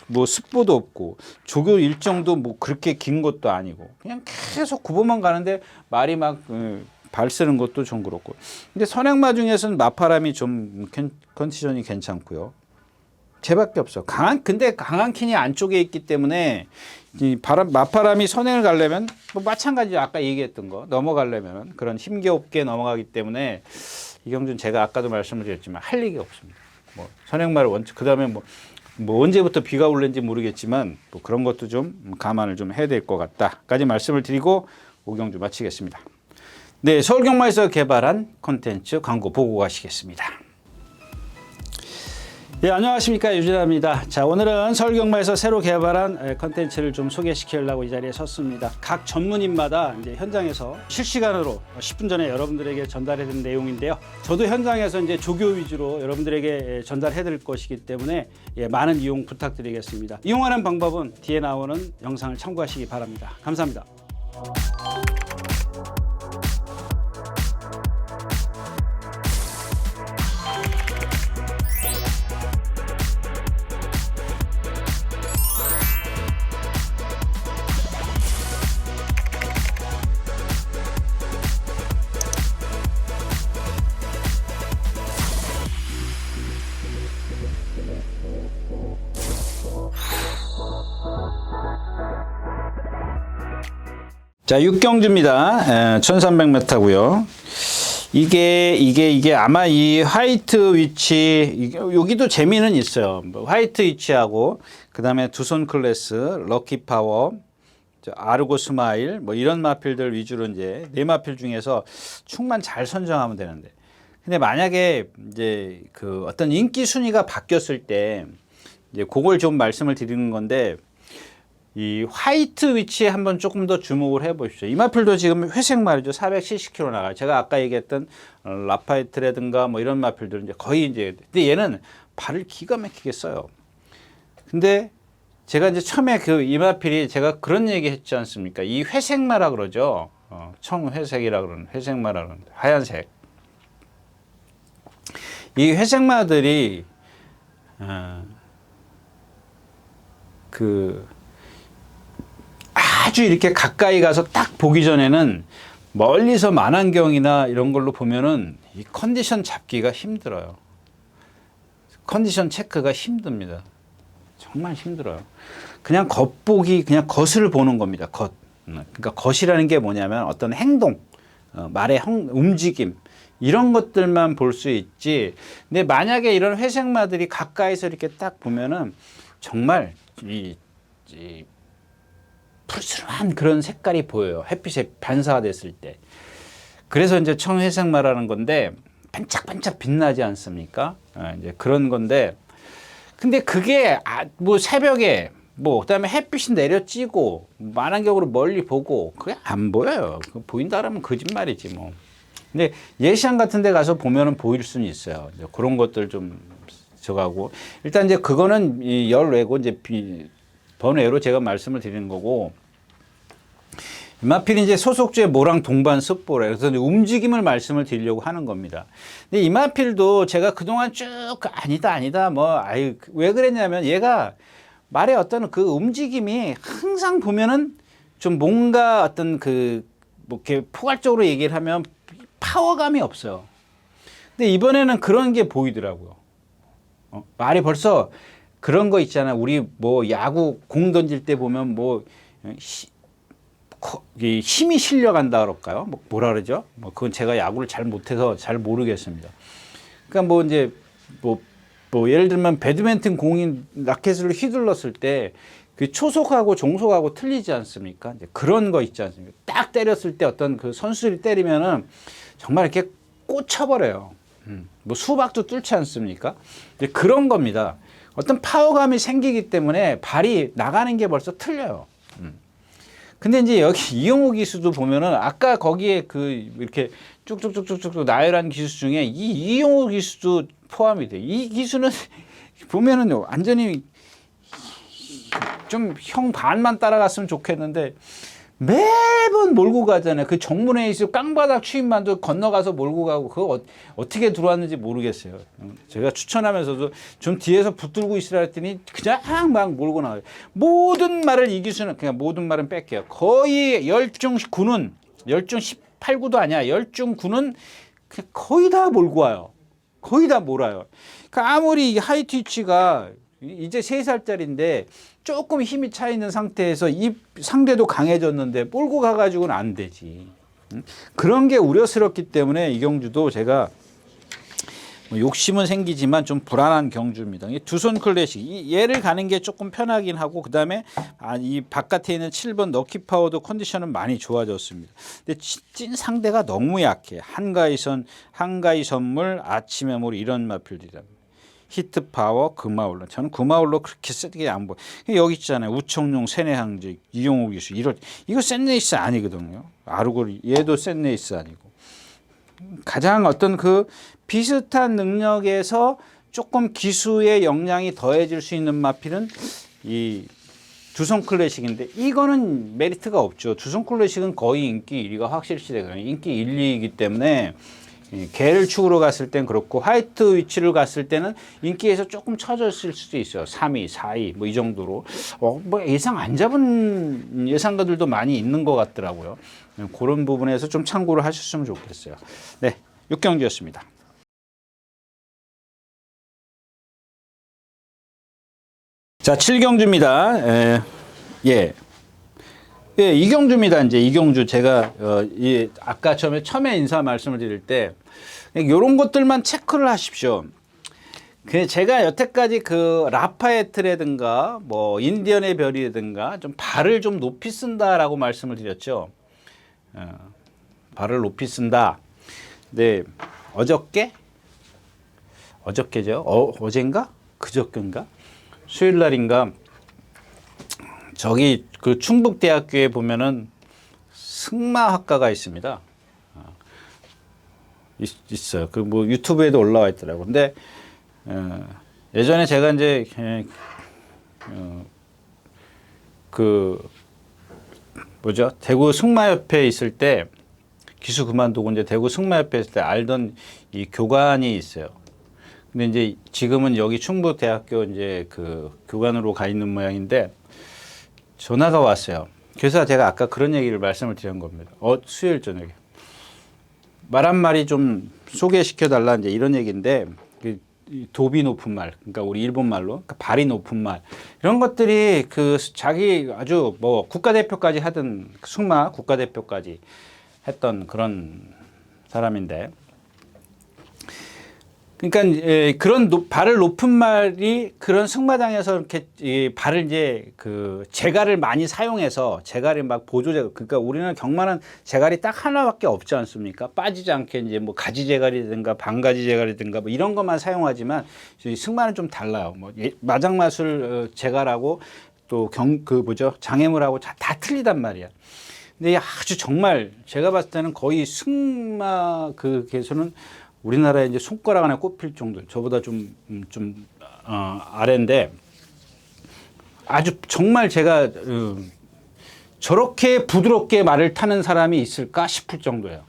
뭐 습보도 없고 조교 일정도 뭐 그렇게 긴 것도 아니고 그냥 계속 구보만 가는데 말이 막 발 쓰는 것도 좀 그렇고. 근데 선행마 중에서는 마파람이 좀 컨디션이 괜찮고요. 쟤밖에 없어. 근데 강한 킨이 안쪽에 있기 때문에 마파람이 선행을 가려면 뭐 마찬가지로 아까 얘기했던 거 넘어가려면 그런 힘겹게 넘어가기 때문에 이 경주는 제가 아까도 말씀을 드렸지만 할 얘기가 없습니다. 뭐 선행마를 그 다음에 뭐 언제부터 비가 올는지 모르겠지만 뭐 그런 것도 좀 감안을 좀 해야 될 것 같다까지 말씀을 드리고 오경주 마치겠습니다. 네, 서울경마에서 개발한 콘텐츠 광고 보고 가시겠습니다. 네, 안녕하십니까, 유진아입니다. 자, 오늘은 서울경마에서 새로 개발한 컨텐츠를 좀 소개시키려고 이 자리에 섰습니다. 각 전문인마다 이제 현장에서 실시간으로 10분 전에 여러분들에게 전달해드린 내용인데요. 저도 현장에서 이제 조교 위주로 여러분들에게 전달해드릴 것이기 때문에 많은 이용 부탁드리겠습니다. 이용하는 방법은 뒤에 나오는 영상을 참고하시기 바랍니다. 감사합니다. 자, 육경주입니다. 1300m고요. 이게 아마 이 화이트 위치, 여기도 재미는 있어요. 화이트 위치하고, 그 다음에 두손 클래스, 럭키 파워, 아르고 스마일, 뭐 이런 마필들 위주로 이제 네 마필 중에서 축만 잘 선정하면 되는데. 근데 만약에 이제 그 어떤 인기 순위가 바뀌었을 때, 이제 그걸 좀 말씀을 드리는 건데, 이 화이트 위치에 한번 조금 더 주목을 해 보십시오. 이 마필도 지금 회색 말이죠. 470km 나가요. 제가 아까 얘기했던 라파이트라든가 뭐 이런 마필들은 이제 거의 이제, 근데 얘는 발을 기가 막히게 써요. 근데 제가 이제 처음에 이 마필이 제가 그런 얘기 했지 않습니까? 이 회색마라 그러죠. 청회색이라 그러는 회색마라 그러는데 하얀색. 이 회색마들이 아주 이렇게 가까이 가서 딱 보기 전에는 멀리서 만안경이나 이런 걸로 보면은 이 컨디션 잡기가 힘들어요. 컨디션 체크가 힘듭니다. 정말 힘들어요. 그냥 겉보기, 그냥 겉을 보는 겁니다. 그러니까 겉이라는 게 뭐냐면 어떤 행동, 말의 움직임, 이런 것들만 볼 수 있지. 근데 만약에 이런 회색마들이 가까이서 이렇게 딱 보면은 정말 이 푸르스름한 그런 색깔이 보여요. 햇빛에 반사가 됐을 때. 그래서 이제 청회색마라는 건데 반짝반짝 빛나지 않습니까? 이제 그런 건데, 근데 그게 뭐 새벽에 그다음에 햇빛이 내려찌고 만안경으로 멀리 보고 그게 안 보여요. 보인다 그러면 거짓말이지 뭐. 근데 예시장 같은 데 가서 보면은 보일 수는 있어요. 이제 그런 것들 좀 저가고, 일단 이제 그거는 이 열외고 이제 번외로 제가 말씀을 드리는 거고, 이 마필이 이제 소속주의 모랑 동반 습보래. 그래서 움직임을 말씀을 드리려고 하는 겁니다. 근데 이 마필도 제가 그동안 쭉 아니다 왜 그랬냐면 얘가 말의 어떤 그 움직임이 항상 보면은 좀 뭔가 어떤 뭐 이렇게 포괄적으로 얘기를 하면 파워감이 없어요. 근데 이번에는 그런 게 보이더라고요. 말이 벌써 그런 거 있잖아요. 우리 뭐 야구 공 던질 때 보면 뭐 힘이 실려간다 그럴까요? 뭐라 그러죠? 뭐 그건 제가 야구를 잘 못해서 잘 모르겠습니다. 그러니까 뭐 이제 뭐 예를 들면 배드민턴 공이 라켓을 휘둘렀을 때 그 초속하고 종속하고 틀리지 않습니까? 이제 그런 거 있지 않습니까? 딱 때렸을 때 어떤 그 선수들이 때리면은 정말 이렇게 꽂혀버려요. 뭐 수박도 뚫지 않습니까? 이제 그런 겁니다. 어떤 파워감이 생기기 때문에 발이 나가는 게 벌써 틀려요. 근데 이제 여기 이용호 기수도 보면은 아까 거기에 그 이렇게 쭉쭉쭉쭉쭉 나열한 기수 중에 이 이용호 기수도 포함이 돼. 이 기수는 보면은 완전히 좀 형 반만 따라갔으면 좋겠는데 매번 몰고 가잖아요. 그 정문에 있을 깡바닥 추임만도 건너가서 몰고 가고 그거 어떻게 들어왔는지 모르겠어요. 제가 추천하면서도 좀 뒤에서 붙들고 있으라 했더니 그냥 막 몰고 나가요. 모든 말을 이 기수는 그냥 모든 말은 뺄게요. 거의 열중 9는 열중 18, 9도 아니야. 열중 9는 그냥 거의 다 몰고 와요. 거의 다 몰아요. 그러니까 아무리 하이트 위치가 이제 3살짜리인데 조금 힘이 차 있는 상태에서 이 상대도 강해졌는데 몰고 가가지고는 안 되지. 그런 게 우려스럽기 때문에 이경주도 제가 욕심은 생기지만 좀 불안한 경주입니다. 두 손 클래식. 얘를 가는 게 조금 편하긴 하고 그다음에 이 바깥에 있는 7번 럭키 파워도 컨디션은 많이 좋아졌습니다. 근데 찐 상대가 너무 약해. 한가위 선물, 아침의 물 이런 마필들이랍니다. 히트 파워, 금화올로. 저는 금화올로 그렇게 세게 안 보여. 여기 있잖아요. 우청룡, 세뇌항직, 이용호 기수. 이거 센 레이스 아니거든요. 아르골 얘도 센 레이스 아니고. 가장 어떤 그 비슷한 능력에서 조금 기수의 역량이 더해질 수 있는 마필은 이 두손 클래식인데 이거는 메리트가 없죠. 두손 클래식은 거의 인기 1위가 확실시되거든요. 인기 1, 2이기 때문에 개를 축으로 갔을 땐 그렇고 화이트 위치를 갔을 때는 인기에서 조금 처졌을 수도 있어요. 3위, 4위 뭐 이 정도로 뭐 예상 안 잡은 예상가들도 많이 있는 것 같더라고요. 그런 부분에서 좀 참고를 하셨으면 좋겠어요. 네, 6경기였습니다. 자, 7경주입니다. 예, 이경주입니다. 이제 이경주 제가 아까 처음에 인사 말씀을 드릴 때 이런 것들만 체크를 하십시오. 제가 여태까지 그 라파에트라든가 뭐 인디언의 별이라든가 좀 발을 좀 높이 쓴다라고 말씀을 드렸죠. 발을 높이 쓴다. 네, 어저께죠. 어젠가? 그저께인가? 수요일 날인가? 저기 그 충북대학교에 보면은 승마학과가 있습니다. 있어요. 그 뭐 유튜브에도 올라와 있더라고. 근데 예전에 제가 이제 그 뭐죠? 대구 승마협회에 있을 때 기수 그만두고 이제 대구 승마협회에 있을 때 알던 이 교관이 있어요. 근데 이제 지금은 여기 충북대학교 이제 그 교관으로 가 있는 모양인데 전화가 왔어요. 그래서 제가 아까 그런 얘기를 말씀을 드린 겁니다. 수요일 저녁에. 말 한 마리 좀 소개시켜 달라 이제 이런 얘기인데 도비 높은 말, 그러니까 우리 일본 말로 그러니까 발이 높은 말 이런 것들이 그 자기 아주 뭐 국가대표까지 하던 승마 국가대표까지 했던 그런 사람인데. 그러니까 그런 발을 높은 말이 그런 승마장에서 이렇게 발을 이제 그 재갈을 많이 사용해서 재갈이 막 보조제 그러니까 우리는 경마는 재갈이 딱 하나밖에 없지 않습니까? 빠지지 않게 이제 뭐 가지 재갈이든가 반가지 재갈이든가 뭐 이런 것만 사용하지만 승마는 좀 달라요. 뭐 마장마술 재갈하고 또 장애물하고 다 틀리단 말이야. 근데 아주 정말 제가 봤을 때는 거의 승마 그 개수는 우리나라에 이제 손가락 안에 꼽힐 정도, 저보다 아래인데 아주 정말 제가 저렇게 부드럽게 말을 타는 사람이 있을까 싶을 정도예요.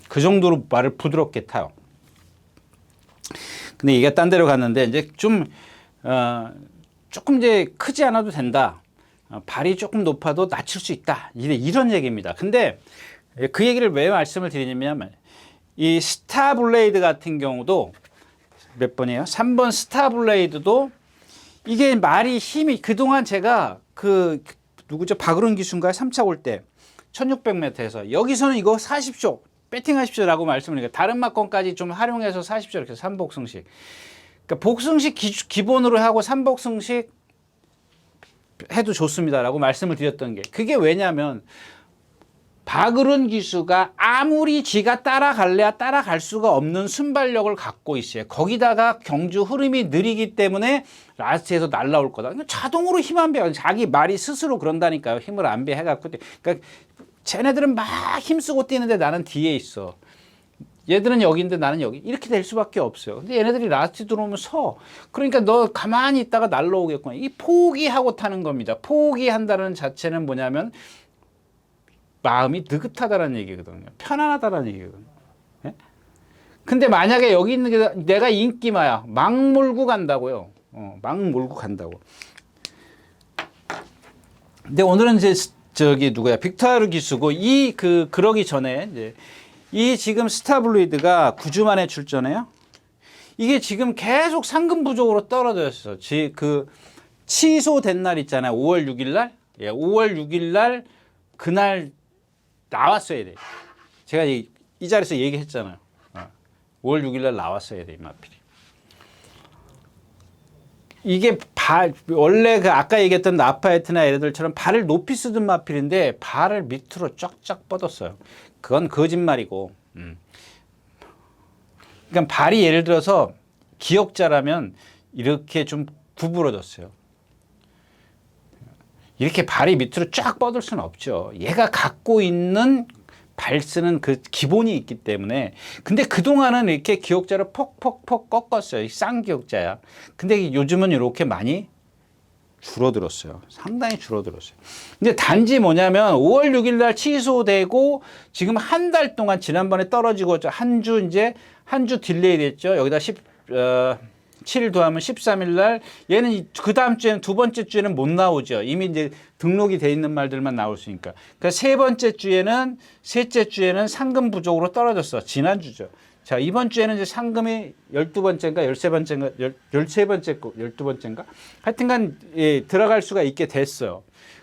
그 정도로 말을 부드럽게 타요. 근데 이게 딴 데로 갔는데 이제 조금 이제 크지 않아도 된다. 발이 조금 높아도 낮출 수 있다. 이런 얘기입니다. 근데 그 얘기를 왜 말씀을 드리냐면 이 스타블레이드 같은 경우도 몇 번이에요? 3번 스타블레이드도 이게 말이 힘이 그동안 제가 그 누구죠? 박으론 기수인가요? 3차 올 때 1600m에서 여기서는 이거 40조 배팅하십시오라고 말씀을 드리니까 다른 막건까지 좀 활용해서 40조 이렇게 3복승식. 그러니까 복승식 기본으로 하고 3복승식 해도 좋습니다라고 말씀을 드렸던 게 그게 왜냐면 박으론 기수가 아무리 지가 따라갈래야 따라갈 수가 없는 순발력을 갖고 있어요. 거기다가 경주 흐름이 느리기 때문에 라스트에서 날라올 거다. 자동으로 힘 안 배. 자기 말이 스스로 그런다니까요. 힘을 안 배 해갖고. 그러니까 쟤네들은 막 힘쓰고 뛰는데 나는 뒤에 있어. 얘들은 여기인데 나는 여기. 이렇게 될 수밖에 없어요. 근데 얘네들이 라스트 들어오면 서. 그러니까 너 가만히 있다가 날라오겠구나. 이 포기하고 타는 겁니다. 포기한다는 자체는 뭐냐면 마음이 느긋하다는 얘기거든요. 편안하다는 얘기거든요. 예? 근데 만약에 여기 있는 게 내가 인기마야. 막 몰고 간다고요. 막 몰고 간다고. 근데 오늘은 이제 저기 누구야? 빅토르 기수고 그러기 전에 이제 이 지금 스타블루이드가 9주 만에 출전해요. 이게 지금 계속 상금 부족으로 떨어져 있어. 그 취소된 날 있잖아요. 5월 6일 날. 예, 5월 6일 날 그날 나왔어야 돼. 제가 이 자리에서 얘기했잖아요. 5월 6일 날 나왔어야 돼, 이 마필이. 이게 원래 그 아까 얘기했던 나파에트나 얘네들처럼 발을 높이 쓰던 마필인데 발을 밑으로 쫙쫙 뻗었어요. 그건 거짓말이고. 그러니까 발이 예를 들어서 기억자라면 이렇게 좀 구부러졌어요. 이렇게 발이 밑으로 쫙 뻗을 수는 없죠. 얘가 갖고 있는 발 쓰는 그 기본이 있기 때문에. 근데 그동안은 이렇게 기억자를 퍽퍽퍽 꺾었어요. 쌍기억자야. 근데 요즘은 이렇게 많이 줄어들었어요. 상당히 줄어들었어요. 근데 단지 뭐냐면 5월 6일 날 취소되고 지금 한 달 동안 지난번에 떨어지고 한 주 딜레이 됐죠. 여기다 7일 더하면 13일 날 얘는 그 다음 주에는 두 번째 주에는 못 나오죠. 이미 이제 등록이 돼 있는 말들만 나올 수 있으니까. 그러니까 셋째 주에는 상금 부족으로 떨어졌어. 지난주죠. 자, 이번 주에는 이제 상금이 12번째인가 13번째인가 12번째인가 하여튼간 예, 들어갈 수가 있게 됐어요.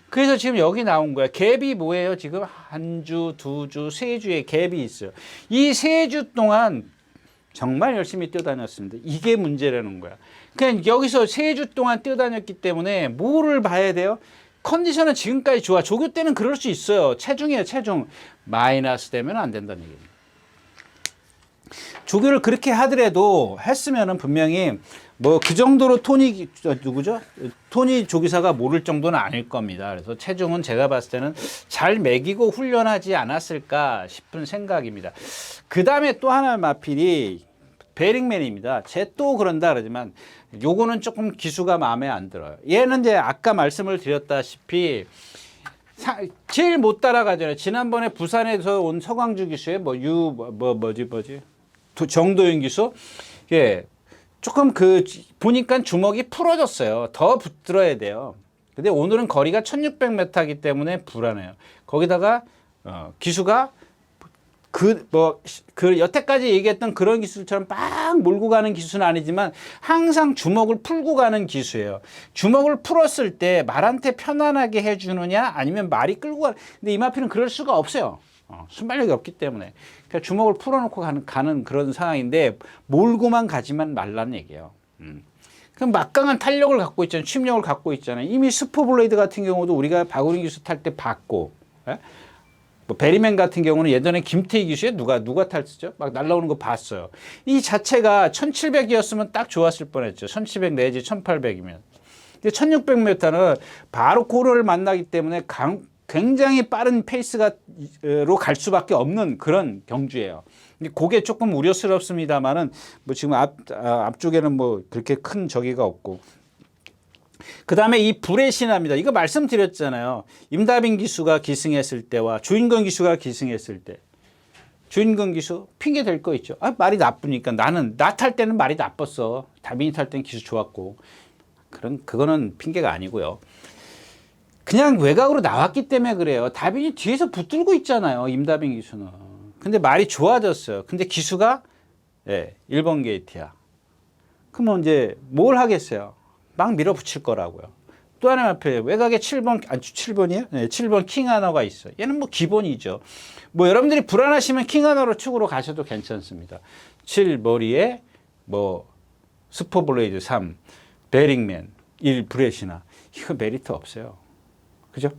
그래서 지금 여기 나온 거야. 갭이 뭐예요? 지금 한 주, 두 주, 세 주의 갭이 있어요. 이 세 주 동안 정말 열심히 뛰어다녔습니다. 이게 문제라는 거야. 그냥 여기서 세 주 동안 뛰어다녔기 때문에 뭐를 봐야 돼요? 컨디션은 지금까지 좋아. 조교 때는 그럴 수 있어요. 체중이에요, 체중. 마이너스 되면 안 된다는 얘기예요. 조교를 그렇게 하더라도 했으면은 분명히 뭐 그 정도로 토니 조교사가 모를 정도는 아닐 겁니다. 그래서 체중은 제가 봤을 때는 잘 매기고 훈련하지 않았을까 싶은 생각입니다. 그 다음에 또 하나 마필이 베링맨입니다. 쟤 또 그런다 그러지만 요거는 조금 기수가 마음에 안 들어요. 얘는 이제 아까 말씀을 드렸다시피 제일 못 따라가잖아요. 지난번에 부산에서 온 서광주 기수의 정도윤 기수, 예, 조금 보니까 주먹이 풀어졌어요. 더 붙들어야 돼요. 근데 오늘은 거리가 1600m이기 때문에 불안해요. 거기다가 기수가 여태까지 얘기했던 그런 기술처럼 막 몰고 가는 기술은 아니지만 항상 주먹을 풀고 가는 기수예요. 주먹을 풀었을 때 말한테 편안하게 해주느냐 아니면 말이 끌고 가는. 근데 이마피는 그럴 수가 없어요. 순발력이 없기 때문에. 그러니까 주먹을 풀어놓고 가는 그런 상황인데 몰고만 가지만 말라는 얘기예요. 그럼 막강한 탄력을 갖고 있잖아요. 침력을 갖고 있잖아요. 이미 스포블레이드 같은 경우도 우리가 박우린 기수 탈 때 봤고, 예? 뭐 베리맨 같은 경우는 예전에 김태희 기수에 누가 탈수죠? 막 날라오는 거 봤어요. 이 자체가 1700이었으면 딱 좋았을 뻔했죠. 1700 내지 1800이면. 근데 1600m는 바로 고를 만나기 때문에 굉장히 빠른 페이스로 갈 수밖에 없는 그런 경주예요. 근데 그게 조금 우려스럽습니다만은 뭐 지금 앞쪽에는 뭐 그렇게 큰 저기가 없고. 그 다음에 이 불의 신화입니다. 이거 말씀드렸잖아요. 임다빈 기수가 기승했을 때와 주인건 기수가 기승했을 때. 주인건 기수 핑계 될 거 있죠. 말이 나쁘니까 나 탈 때는 말이 나빴어. 다빈이 탈 때는 기수 좋았고. 그거는 핑계가 아니고요. 그냥 외곽으로 나왔기 때문에 그래요. 다빈이 뒤에서 붙들고 있잖아요. 임다빈 기수는. 근데 말이 좋아졌어요. 근데 기수가 1번 게이트야. 그러면 이제 뭘 하겠어요? 막 밀어붙일 거라고요. 또 하나 마필 외곽에 7번, 아니 7번이에요? 네, 7번 킹하너가 있어요. 얘는 뭐 기본이죠. 뭐 여러분들이 불안하시면 킹하너로 축으로 가셔도 괜찮습니다. 7머리에 뭐 스포블레이드 3, 베링맨 1, 브레시나 이거 메리트 없어요. 그죠?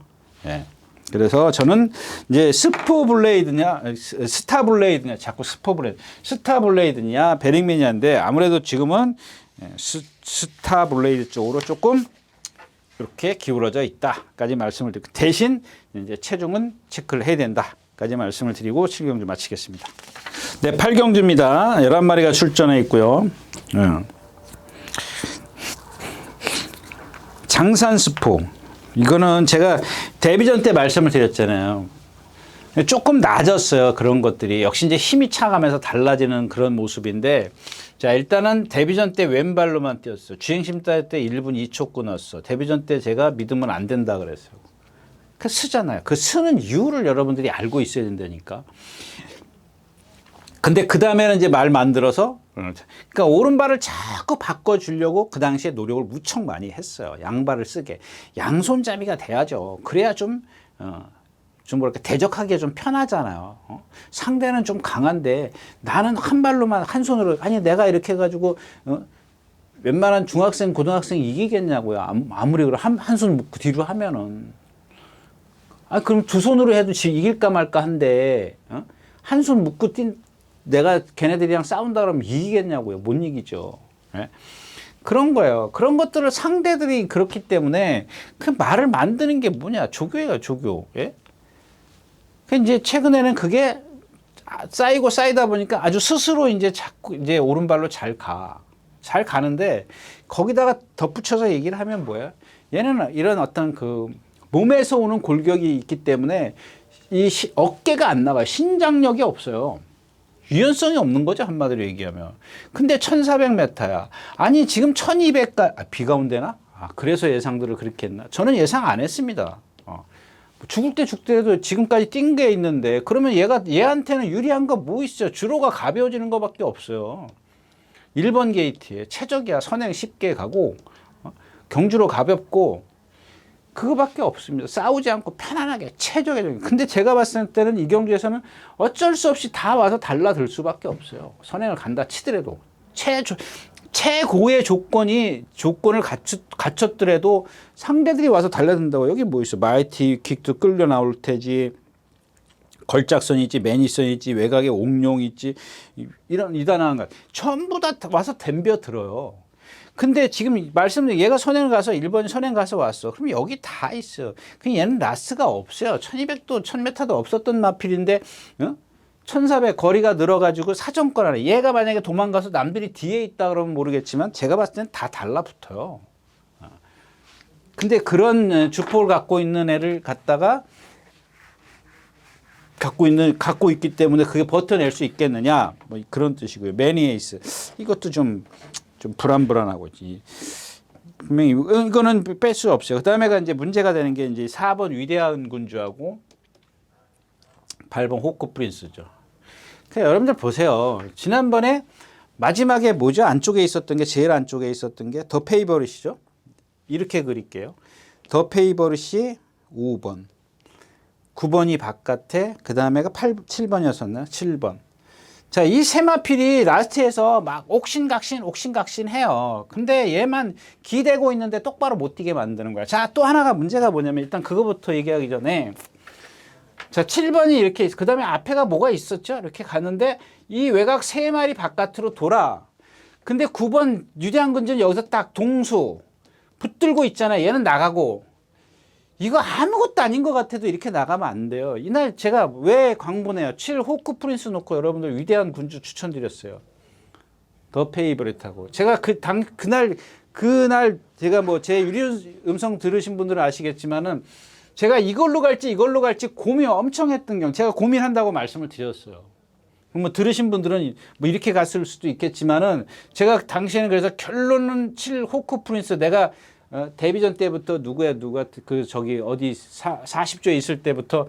네. 그래서 저는 이제 스포블레이드냐, 스타블레이드냐, 자꾸 스타블레이드냐, 베링맨이냐인데 아무래도 지금은 스타블레이드 쪽으로 조금 이렇게 기울어져 있다까지 말씀을 드리고 대신 이제 체중은 체크를 해야 된다까지 말씀을 드리고 7경주 마치겠습니다. 네, 8경주입니다. 11마리가 출전해 있고요. 장산스포. 이거는 제가 데뷔전 때 말씀을 드렸잖아요. 조금 낮았어요. 그런 것들이. 역시 이제 힘이 차가면서 달라지는 그런 모습인데, 자, 일단은 데뷔전 때 왼발로만 뛰었어. 주행심 따을 때 1분 2초 끊었어. 데뷔전 때 제가 믿으면 안 된다 그랬어요. 그 쓰잖아요. 그 쓰는 이유를 여러분들이 알고 있어야 된다니까. 근데 그 다음에는 이제 말 만들어서, 그러니까 오른발을 자꾸 바꿔주려고 그 당시에 노력을 무척 많이 했어요. 양발을 쓰게. 양손잡이가 돼야죠. 그래야 좀 뭐랄까, 대적하기에 좀 편하잖아요. 상대는 좀 강한데 나는 한 발로만, 한 손으로, 아니, 내가 이렇게 해가지고, 웬만한 중학생, 고등학생 이기겠냐고요. 아무리 그래. 한 손 묶고 뒤로 하면은. 아, 그럼 두 손으로 해도 이길까 말까 한데, 한 손 묶고 내가 걔네들이랑 싸운다 그러면 이기겠냐고요. 못 이기죠. 예? 그런 거예요. 그런 것들을 상대들이 그렇기 때문에 그 말을 만드는 게 뭐냐. 조교예요, 조교. 예? 그 이제 최근에는 그게 쌓이고 쌓이다 보니까 아주 스스로 이제 자꾸 이제 오른발로 잘 가는데 거기다가 덧붙여서 얘기를 하면 뭐예요? 얘는 이런 어떤 그 몸에서 오는 골격이 있기 때문에 이 어깨가 안 나가요. 신장력이 없어요. 유연성이 없는 거죠, 한마디로 얘기하면. 근데 1400m야. 아니, 지금 1200가, 비가 온대나? 그래서 예상들을 그렇게 했나? 저는 예상 안 했습니다. 죽을 때 죽더라도 지금까지 뛴 게 있는데, 그러면 얘한테는 유리한 거 뭐 있어요? 주로가 가벼워지는 거밖에 없어요. 1번 게이트에 최적이야. 선행 쉽게 가고, 경주로 가볍고, 그거밖에 없습니다. 싸우지 않고 편안하게 최적의. 근데 제가 봤을 때는 이 경주에서는 어쩔 수 없이 다 와서 달라들 수밖에 없어요. 선행을 간다 치더라도 최고의 조건을 갖췄더라도 상대들이 와서 달라든다고. 여기 뭐 있어? 마이티 킥도 끌려 나올 테지. 걸작선이 있지, 매니선이 있지, 외곽에 옥룡이 있지, 이런 이단한 것 전부 다 와서 덤벼 들어요. 근데 지금 말씀드린 얘가 선행을 가서 1번 선행 가서 왔어. 그럼 여기 다 있어. 그럼 얘는 라스가 없어요. 1200도 1000m도 없었던 마필인데 1400 거리가 늘어가지고 사정권 안에 얘가 만약에 도망가서 남들이 뒤에 있다 그러면 모르겠지만 제가 봤을 때는 다 달라붙어요. 근데 그런 주폭을 갖고 있는 애를 갖다가 갖고 있기 때문에 그게 버텨낼 수 있겠느냐 뭐 그런 뜻이고요. 매니에이스 이것도 좀 불안하고 분명히 이거는 뺄 수 없어요. 그 다음에가 이제 문제가 되는 게 이제 4번 위대한 군주하고 8번 호크 프린스죠. 그러니까 여러분들 보세요. 지난번에 마지막에 뭐죠? 안쪽에 있었던 게 제일 안쪽에 있었던 게 더 페이버릿이죠. 이렇게 그릴게요. 더 페이버릿이 5번, 9번이 바깥에, 그 다음에가 7번이었었나? 7번. 자, 이 세 마필이 라스트에서 막 옥신각신 해요. 근데 얘만 기대고 있는데 똑바로 못 뛰게 만드는 거야. 자, 또 하나가 문제가 뭐냐면 일단 그거부터 얘기하기 전에 자, 7번이 이렇게 그 다음에 앞에가 뭐가 있었죠? 이렇게 가는데 이 외곽 세 마리 바깥으로 돌아. 근데 9번 유대한 군주는 여기서 딱 동수 붙들고 있잖아. 얘는 나가고. 이거 아무것도 아닌 것 같아도 이렇게 나가면 안 돼요. 이날 제가 왜 광분해요? 7 호크 프린스 놓고 여러분들 위대한 군주 추천드렸어요. 더 페이버릿하고. 제가 그날 제가 뭐 제 유리 음성 들으신 분들은 아시겠지만은 제가 이걸로 갈지 고민 엄청 했던 경우 제가 고민한다고 말씀을 드렸어요. 뭐 들으신 분들은 뭐 이렇게 갔을 수도 있겠지만은 제가 당시에는 그래서 결론은 7 호크 프린스 내가 데뷔전 때부터 누가 그 저기 어디 40조에 있을 때부터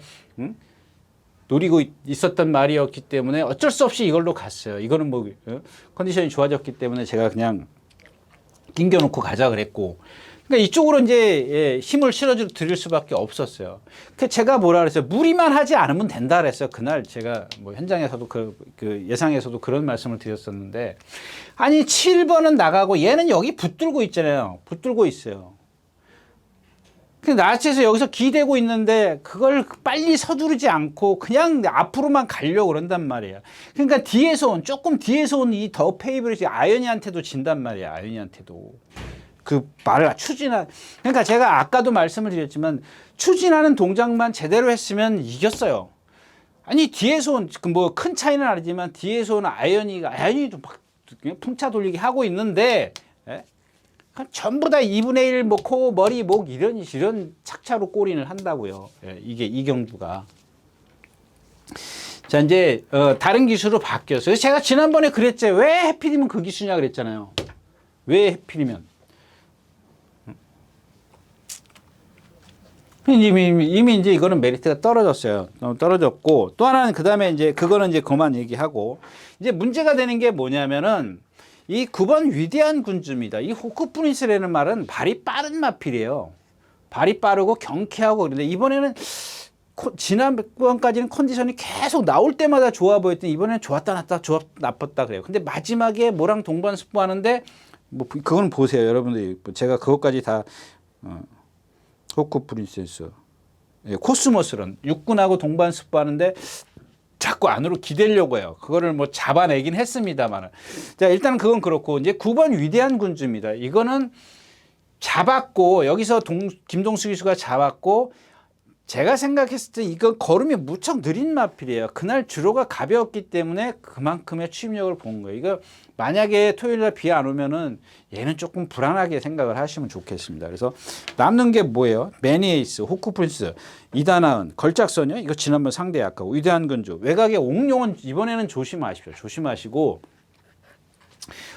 노리고 있었던 말이었기 때문에 어쩔 수 없이 이걸로 갔어요. 이거는 뭐 컨디션이 좋아졌기 때문에 제가 그냥 낑겨놓고 가자 그랬고. 그러니까 이쪽으로 이제 예, 힘을 실어 드릴 수밖에 없었어요. 그 제가 뭐라 그랬어요? 무리만 하지 않으면 된다 그랬어요. 그날 제가 뭐 현장에서도 그 예상에서도 그런 말씀을 드렸었는데, 아니 7번은 나가고 얘는 여기 붙들고 있잖아요. 붙들고 있어요. 나치에서 여기서 기대고 있는데 그걸 빨리 서두르지 않고 그냥 앞으로만 가려고 그런단 말이에요. 그러니까 조금 뒤에서 온 이 더 페이블이 아이언이한테도 진단 말이에요. 아이언이한테도. 그 말을 그러니까 제가 아까도 말씀을 드렸지만 추진하는 동작만 제대로 했으면 이겼어요. 아니 뒤에서 온 뭐 큰 차이는 아니지만 뒤에서 온 아이언이도 막 풍차 돌리기 하고 있는데, 예? 전부 다 2분의 1 뭐 코, 머리, 목 이런 착차로 골인을 한다고요. 예, 이게 이경주가. 자 이제 다른 기수로 바뀌었어요. 그래서 제가 지난번에 그랬죠. 왜 해필이면 그 기수냐 그랬잖아요. 왜 해필이면? 이미 이제 이거는 메리트가 떨어졌어요. 떨어졌고, 또 하나는 그 다음에 이제 그거는 이제 그만 얘기하고, 이제 문제가 되는 게 뭐냐면은 이 9번 위대한 군주입니다. 이 호크 프린스라는 말은 발이 빠른 마필이에요. 발이 빠르고 경쾌하고. 그런데 이번에는 지난번까지는 컨디션이 계속 나올 때마다 좋아 보였더니 이번에는 좋았다 나빴다 그래요. 근데 마지막에 뭐랑 동반습부하는데 뭐 그건 보세요. 여러분들이 제가 그것까지 다 호크 프린세스, 예, 코스모스런 육군하고 동반습부하는데 자꾸 안으로 기대려고 해요. 그거를 뭐 잡아내긴 했습니다만. 자, 일단 그건 그렇고, 이제 9번 위대한 군주입니다. 이거는 잡았고, 여기서 김동수 기수가 잡았고, 제가 생각했을 때 이거 걸음이 무척 느린 마필이에요. 그날 주로가 가벼웠기 때문에 그만큼의 추임력을 본 거예요. 이거 만약에 토요일날 비 안 오면은 얘는 조금 불안하게 생각을 하시면 좋겠습니다. 그래서 남는 게 뭐예요? 매니에이스, 호크프린스, 이다나은, 걸작선이요. 이거 지난번 상대 약하고 위대한 군주, 외곽의 옥룡은 이번에는 조심하십시오. 조심하시고,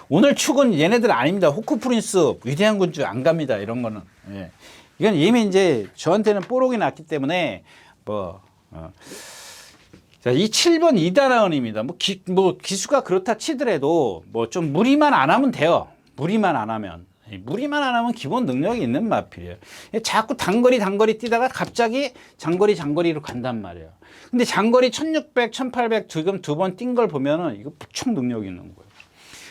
오늘 축은 얘네들 아닙니다. 호크프린스, 위대한 군주 안 갑니다. 이런 거는. 예. 이건 이미 이제 저한테는 뽀록이 났기 때문에 자, 이 7번 이다나은입니다. 뭐 기수가 그렇다 치더라도 뭐 좀 무리만 안 하면 돼요. 무리만 안 하면 기본 능력이 있는 마필이에요. 자꾸 단거리 뛰다가 갑자기 장거리로 간단 말이에요. 근데 장거리 1600, 1800 지금 두 번 뛴 걸 보면은 이거 무척 능력이 있는 거예요.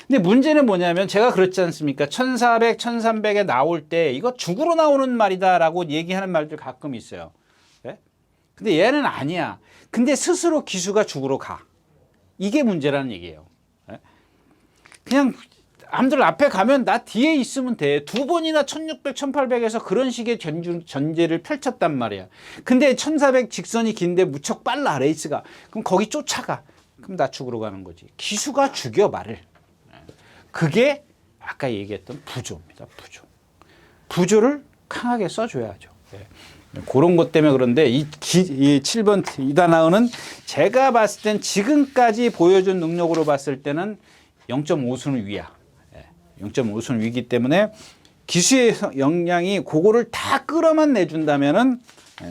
근데 문제는 뭐냐면 제가 그렇지 않습니까? 1400, 1300에 나올 때 이거 죽으러 나오는 말이다라고 얘기하는 말들 가끔 있어요. 네? 근데 얘는 아니야. 근데 스스로 기수가 죽으러 가. 이게 문제라는 얘기예요. 네? 그냥 남들 앞에 가면 나 뒤에 있으면 돼. 두 번이나 1600, 1800에서 그런 식의 전제를 펼쳤단 말이야. 근데 1400 직선이 긴데 무척 빨라, 레이스가. 그럼 거기 쫓아가. 그럼 나 죽으러 가는 거지. 기수가 죽여 말을. 그게 아까 얘기했던 부조입니다. 부조를 강하게 써줘야죠. 네. 그런 것 때문에 그런데 이 7번 이다나은은 제가 봤을 땐 지금까지 보여준 능력으로 봤을 때는 0.5순 위야. 0.5순 위기 때문에 기수의 역량이 그거를 다 끌어만 내준다면은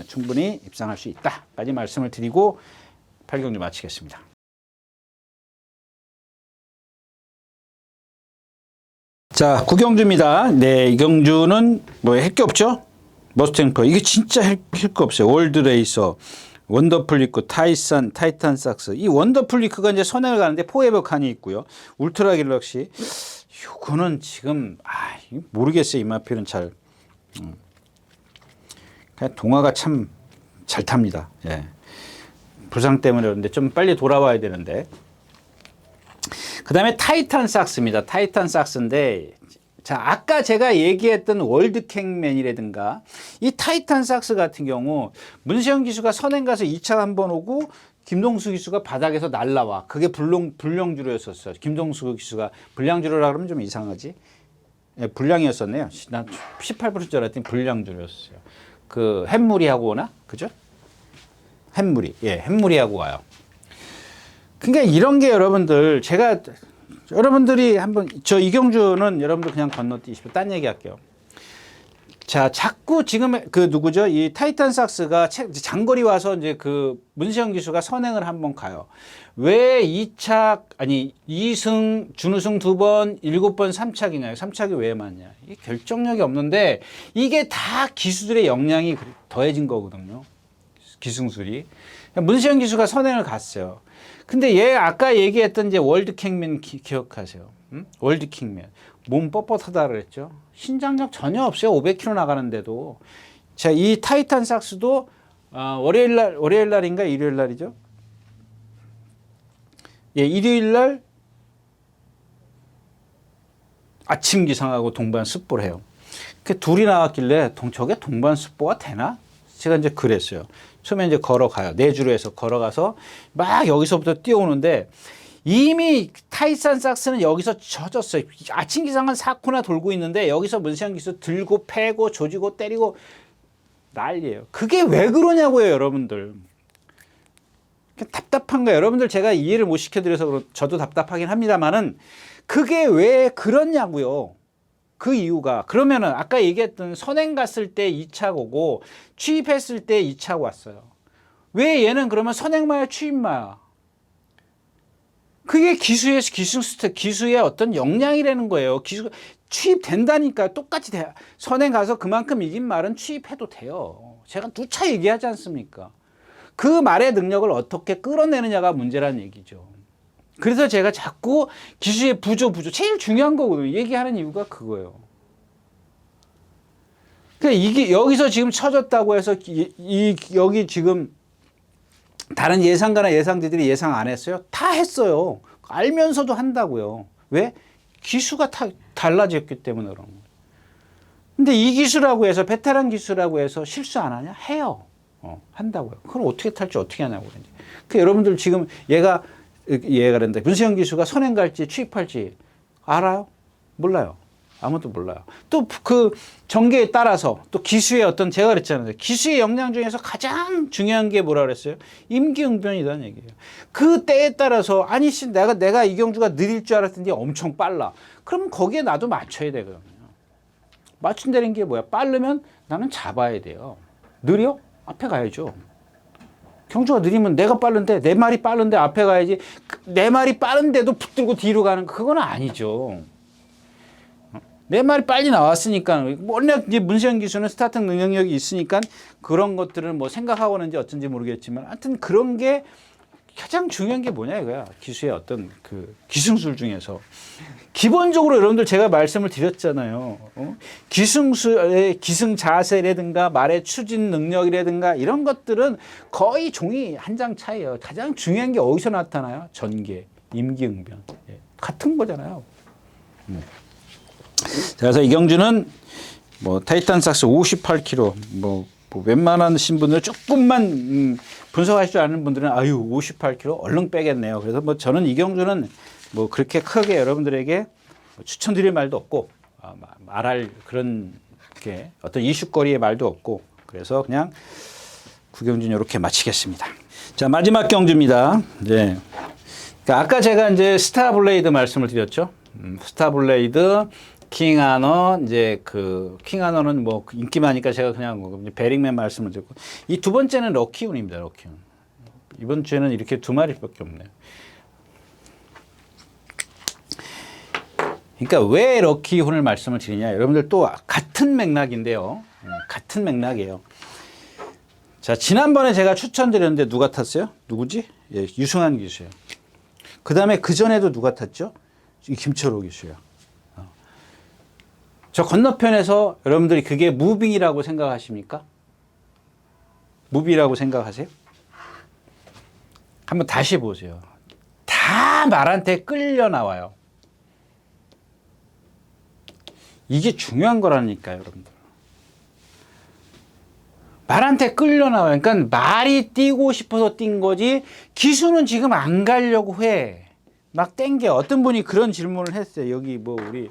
충분히 입상할 수 있다까지 말씀을 드리고 8경주 마치겠습니다. 자, 9경주입니다. 네, 이 경주는 뭐 할 게 없죠? 머스탱퍼. 이게 진짜 할 거 없어요. 월드레이서, 원더풀리크, 타이탄 삭스. 이 원더풀리크가 이제 선행을 가는데 포에버 칸이 있고요. 울트라 갤럭시. 이거는 지금, 모르겠어요. 이 마필은 잘. 그냥 동화가 참 잘 탑니다. 예. 부상 때문에 그런데 좀 빨리 돌아와야 되는데. 그 다음에 타이탄 삭스입니다. 타이탄 삭스인데, 자, 아까 제가 얘기했던 월드캥맨이라든가, 이 타이탄 삭스 같은 경우, 문세영 기수가 선행 가서 2차 한번 오고, 김동수 기수가 바닥에서 날라와. 그게 불량주로였었어요. 김동수 기수가 불량주로라 그러면 좀 이상하지? 예, 불량이었었네요. 난 18%줄 알았더니 불량주로였어요. 그, 햇무리하고 오나? 그죠? 햇무리. 예, 햇무리하고 와요. 그러니까 이런 게 여러분들이 한번, 저 이경주는 여러분들 그냥 건너뛰십시오. 딴 얘기 할게요. 자, 자꾸 지금 그 누구죠? 이 타이탄삭스가 장거리 와서 이제 그 문세영 기수가 선행을 한번 가요. 왜 2착, 아니, 2승, 준우승 2번, 7번 3착이냐? 3착이 왜 맞냐? 이게 결정력이 없는데 이게 다 기수들의 역량이 더해진 거거든요. 기승술이. 문세영 기수가 선행을 갔어요. 근데 얘 아까 얘기했던 이제 월드킹맨 기억하세요? 응? 월드킹맨. 몸 뻣뻣하다 그랬죠. 신장력 전혀 없어요. 500km 나가는데도. 자, 이 타이탄 삭스도 월요일 날인가 일요일 날이죠. 예, 일요일 날 아침 기상하고 동반 습보를 해요. 그 둘이 나왔길래 저게 동반 습보가 되나? 제가 이제 그랬어요. 처음에 이제 걸어가요. 내주로 해서 걸어가서 막 여기서부터 뛰어오는데 이미 타이탄 삭스는 여기서 젖었어요. 아침 기상은 4코나 돌고 있는데 여기서 문세영 기수 들고 패고 조지고 때리고 난리예요. 그게 왜 그러냐고요, 여러분들. 답답한 거예요. 여러분들 제가 이해를 못 시켜드려서 저도 답답하긴 합니다만은 그게 왜 그러냐고요. 그 이유가 그러면은 아까 얘기했던 선행 갔을 때 2차 오고 취입했을 때 2차 왔어요. 왜 얘는 그러면 선행마야 취입마야? 그게 기수의 어떤 역량이라는 거예요. 기수 취입된다니까 똑같이 돼. 선행 가서 그만큼 이긴 말은 취입해도 돼요. 제가 누차 얘기하지 않습니까? 그 말의 능력을 어떻게 끌어내느냐가 문제라는 얘기죠. 그래서 제가 자꾸 기수의 부조 제일 중요한 거거든요. 얘기하는 이유가 그거예요. 그러니까 이게 여기서 지금 쳐졌다고 해서 여기 지금 다른 예상가나 예상자들이 예상 안 했어요? 다 했어요. 알면서도 한다고요. 왜? 기수가 달라졌기 때문에 그런 거예요. 근데 이 기수라고 해서 베테랑 기수라고 해서 실수 안 하냐? 해요. 한다고요. 그걸 어떻게 탈지 어떻게 하냐고. 그 여러분들 지금 얘가 그런데 문세영 기수가 선행 갈지 취입할지 알아요? 몰라요. 아무도 몰라요. 또 그 전개에 따라서 또 기수의 어떤 제가 그랬잖아요. 기수의 역량 중에서 가장 중요한 게 뭐라 그랬어요? 임기응변이라는 얘기예요. 그 때에 따라서 아니 내가 이경주가 느릴 줄 알았더니 엄청 빨라. 그럼 거기에 나도 맞춰야 되거든요. 맞춘다는 게 뭐야? 빠르면 나는 잡아야 돼요. 느려? 앞에 가야죠. 경주가 느리면 내가 빠른데 내 말이 빠른데 앞에 가야지. 내 말이 빠른데도 붙들고 뒤로 가는 그건 아니죠. 내 말이 빨리 나왔으니까 워낙 이제 문세영 기수는 스타팅 능력이 있으니까 그런 것들을 뭐 생각하고 있는지 어쩐지 모르겠지만 하여튼 그런 게 가장 중요한 게 뭐냐 이거야. 기수의 어떤 그 기승술 중에서 기본적으로 여러분들 제가 말씀을 드렸잖아요. 기승술의 기승 자세라든가 말의 추진 능력이라든가 이런 것들은 거의 종이 한 장 차이예요. 가장 중요한 게 어디서 나타나요? 전개, 임기응변. 예. 같은 거잖아요. 그래서 이경주는 뭐 타이탄 삭스 58kg 뭐 웬만한 신분들 조금만 분석할 줄 아는 분들은 아유 58kg 얼른 빼겠네요. 그래서 뭐 저는 이경주는 뭐 그렇게 크게 여러분들에게 추천드릴 말도 없고 말할 그런 게 어떤 이슈거리의 말도 없고 그래서 그냥 구경주는 이렇게 마치겠습니다. 자 마지막 경주입니다. 네. 그러니까 아까 제가 이제 스타블레이드 말씀을 드렸죠. 스타블레이드 킹하너 이제 그 킹하너는 뭐 인기 많으니까 제가 그냥 베링맨 말씀을 드렸고 이 두 번째는 럭키운입니다. 럭키운. 이번 주에는 이렇게 두 마리밖에 없네요. 그러니까 왜 럭키운을 말씀을 드리냐? 여러분들 또 같은 맥락인데요. 같은 맥락이에요. 자 지난번에 제가 추천드렸는데 누가 탔어요? 누구지? 예, 유승환 기수예요. 그 다음에 그 전에도 누가 탔죠? 김철호 기수예요. 저 건너편에서 여러분들이 그게 무빙이라고 생각하십니까? 무빙이라고 생각하세요? 한번 다시 보세요. 다 말한테 끌려 나와요. 이게 중요한 거라니까요, 여러분들. 말한테 끌려 나와요. 그러니까 말이 뛰고 싶어서 뛴 거지 기수는 지금 안 가려고 해. 막 땡겨. 어떤 분이 그런 질문을 했어요. 여기 뭐 우리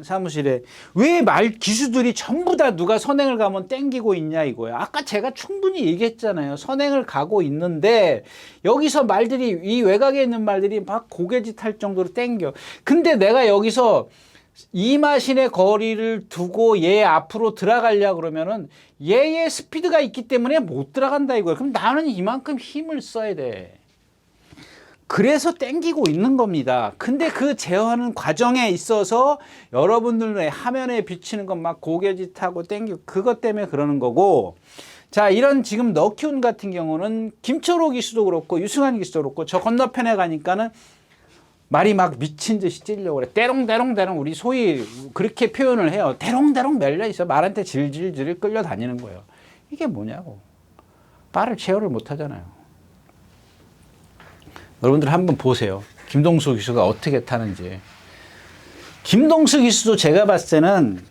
사무실에 왜 기수들이 전부 다 누가 선행을 가면 땡기고 있냐 이거야. 아까 제가 충분히 얘기했잖아요. 선행을 가고 있는데 여기서 말들이 이 외곽에 있는 말들이 막 고개짓 할 정도로 땡겨. 근데 내가 여기서 이마신의 거리를 두고 얘 앞으로 들어가려 그러면은 얘의 스피드가 있기 때문에 못 들어간다 이거야. 그럼 나는 이만큼 힘을 써야 돼. 그래서 땡기고 있는 겁니다. 근데 그 제어하는 과정에 있어서 여러분들의 화면에 비치는 것 막 고개짓하고 땡기고 그것 때문에 그러는 거고, 자, 이런 지금 너키운 같은 경우는 김철호 기수도 그렇고 유승환 기수도 그렇고 저 건너편에 가니까는 말이 막 미친 듯이 찔려고 그래. 대롱대롱대롱, 우리 소위 그렇게 표현을 해요. 대롱대롱 mel려 있어. 말한테 질질질 끌려다니는 거예요. 이게 뭐냐고. 말을 제어를 못 하잖아요. 여러분들 한번 보세요. 김동수 기수가 어떻게 타는지. 김동수 기수도 제가 봤을 때는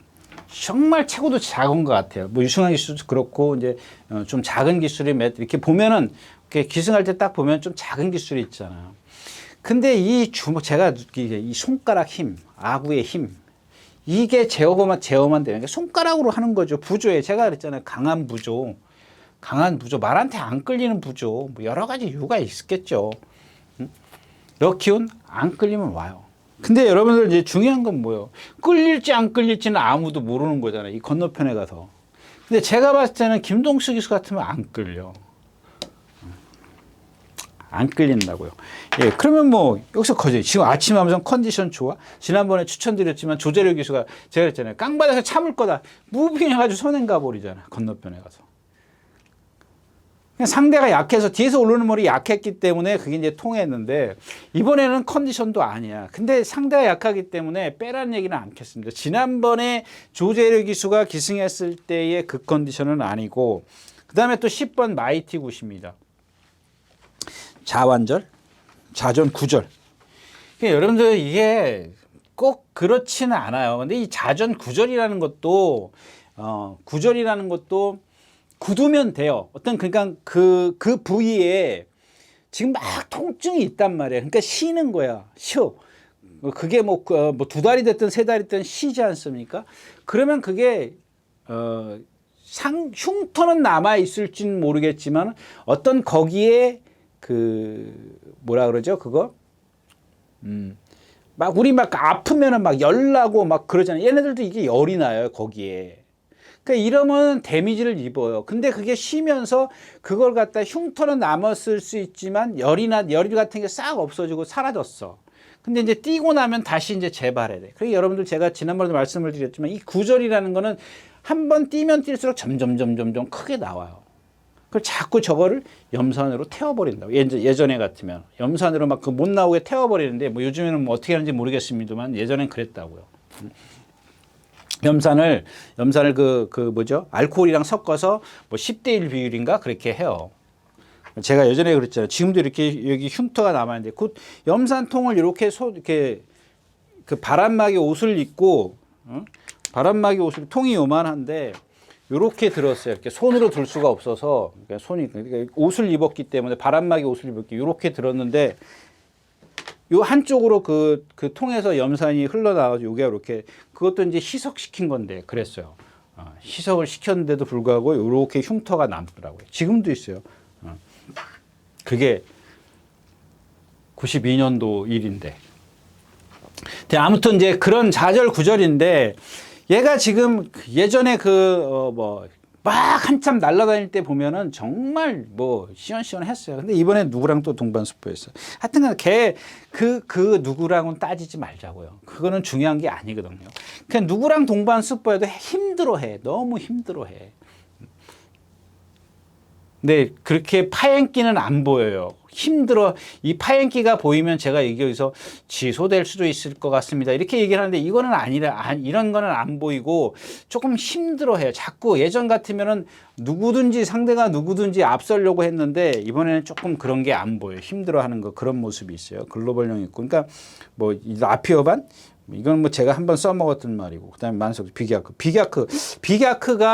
정말 체구도 작은 것 같아요. 뭐 유승환 기수도 그렇고 이제 좀 작은 기술이 이렇게 보면은 이렇게 기승할 때 딱 보면 좀 작은 기술이 있잖아요. 근데 이 제가 이 손가락 힘, 아구의 힘, 이게 제어만 되면 그러니까 손가락으로 하는 거죠. 부조에 제가 그랬잖아요. 강한 부조, 말한테 안 끌리는 부조, 뭐 여러 가지 이유가 있겠죠. 럭키운 안 끌리면 와요. 근데 여러분들 이제 중요한 건 뭐예요? 끌릴지 안 끌릴지는 아무도 모르는 거잖아요. 이 건너편에 가서. 근데 제가 봤을 때는 김동수 기수 같으면 안 끌려. 안 끌린다고요. 예, 그러면 뭐 여기서 지금 아침 함성 컨디션 좋아? 지난번에 추천드렸지만 조재료 기수가 제가 그랬잖아요. 깡바닥에서 참을 거다. 무빙 해가지고 선행 가버리잖아. 건너편에 가서. 그냥 상대가 약해서 뒤에서 오르는 볼이 약했기 때문에 그게 이제 통했는데 이번에는 컨디션도 아니야. 근데 상대가 약하기 때문에 빼라는 얘기는 않겠습니다. 지난번에 조재료 기수가 기승했을 때의 그 컨디션은 아니고, 그 다음에 또 10번 마이티 굿입니다. 자완절, 자전 구절. 그러니까 여러분들 이게 꼭 그렇지는 않아요. 근데 이 자전 구절이라는 것도 굳으면 돼요. 그러니까 그 부위에 지금 막 통증이 있단 말이에요. 그러니까 쉬는 거야. 쉬어. 그게 뭐 두 달이 됐든 세 달이 됐든 쉬지 않습니까? 그러면 그게 흉터는 남아 있을지는 모르겠지만 어떤 거기에 뭐라 그러죠? 그거? 막 우리 막 아프면은 막 열나고 막 그러잖아요. 얘네들도 이게 열이 나요, 거기에. 그러니까 이러면 데미지를 입어요. 근데 그게 쉬면서 그걸 갖다 흉터는 남았을 수 있지만 열 같은 게 싹 없어지고 사라졌어. 근데 이제 뛰고 나면 다시 이제 재발해야 돼. 그러니까 여러분들 제가 지난번에도 말씀을 드렸지만 이 구절이라는 거는 한번 뛰면 뛸수록 점점 크게 나와요. 그걸 자꾸 저거를 염산으로 태워버린다고. 예전에 같으면 염산으로 막 그 못 나오게 태워버리는데, 뭐 요즘에는 뭐 어떻게 하는지 모르겠습니다만 예전엔 그랬다고요. 염산을 뭐죠? 알코올이랑 섞어서 뭐 10대 1 비율인가 그렇게 해요. 제가 예전에 그랬잖아요. 지금도 이렇게 여기 흉터가 남아있는데 그 염산통을 이렇게 그 바람막이 옷을 입고, 바람막이 옷을 통이 요만한데 요렇게 들었어요. 이렇게 손으로 들 수가 없어서, 그러니까 옷을 입었기 때문에 바람막이 옷을 입었기 요렇게 들었는데 요 한쪽으로 그 통에서 염산이 흘러나와서 요게 이렇게, 그것도 이제 희석시킨 건데 그랬어요. 희석을 시켰는데도 불구하고 요렇게 흉터가 남더라고요. 지금도 있어요. 그게 92년도 일인데. 아무튼 이제 그런 좌절 구절인데, 얘가 지금 예전에 막 한참 날아다닐 때 보면은 정말 뭐 시원시원했어요. 근데 이번에 누구랑 또 동반습부했어요. 하여튼 그 누구랑은 따지지 말자고요. 그거는 중요한 게 아니거든요. 그냥 누구랑 동반습부해도 힘들어해. 너무 힘들어해. 근데 그렇게 파행기는 안 보여요. 힘들어. 이 파행기가 보이면 제가 여기서 취소될 수도 있을 것 같습니다. 이렇게 얘기를 하는데 이거는 아니라, 이런 거는 안 보이고 조금 힘들어해요. 자꾸 예전 같으면은 상대가 누구든지 앞서려고 했는데 이번에는 조금 그런 게 안 보여요. 힘들어하는 거, 그런 모습이 있어요. 글로벌형 있고. 그러니까 뭐 라피어반? 이건 뭐 제가 한번 써먹었던 말이고, 그다음에 만석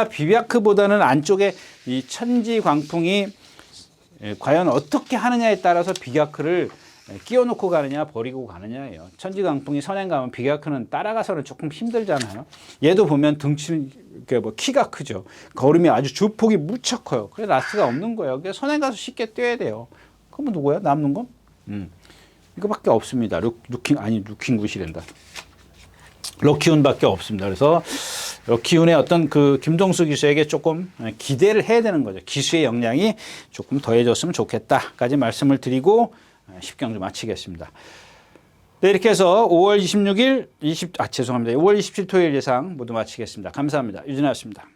비비아크보다는 안쪽에 이 천지 광풍이 과연 어떻게 하느냐에 따라서 비비아크를 끼워놓고 가느냐 버리고 가느냐예요. 천지 광풍이 선행 가면 비비아크는 따라가서는 조금 힘들잖아요. 얘도 보면 등치, 뭐 키가 크죠. 걸음이 아주 주폭이 무척 커요. 그래 라스가 없는 거예요. 그래서 선행 가서 쉽게 뛰어야 돼요. 그럼 누구야? 남는 건? 이거밖에 없습니다. 루킹 굿이란다. 럭키운밖에 없습니다. 그래서 럭키운의 어떤 그 김동수 기수에게 조금 기대를 해야 되는 거죠. 기수의 역량이 조금 더해졌으면 좋겠다까지 말씀을 드리고 10경주 마치겠습니다. 네, 이렇게 해서 5월 26일, 죄송합니다. 5월 27일 토요일 예상 모두 마치겠습니다. 감사합니다. 유진아였습니다.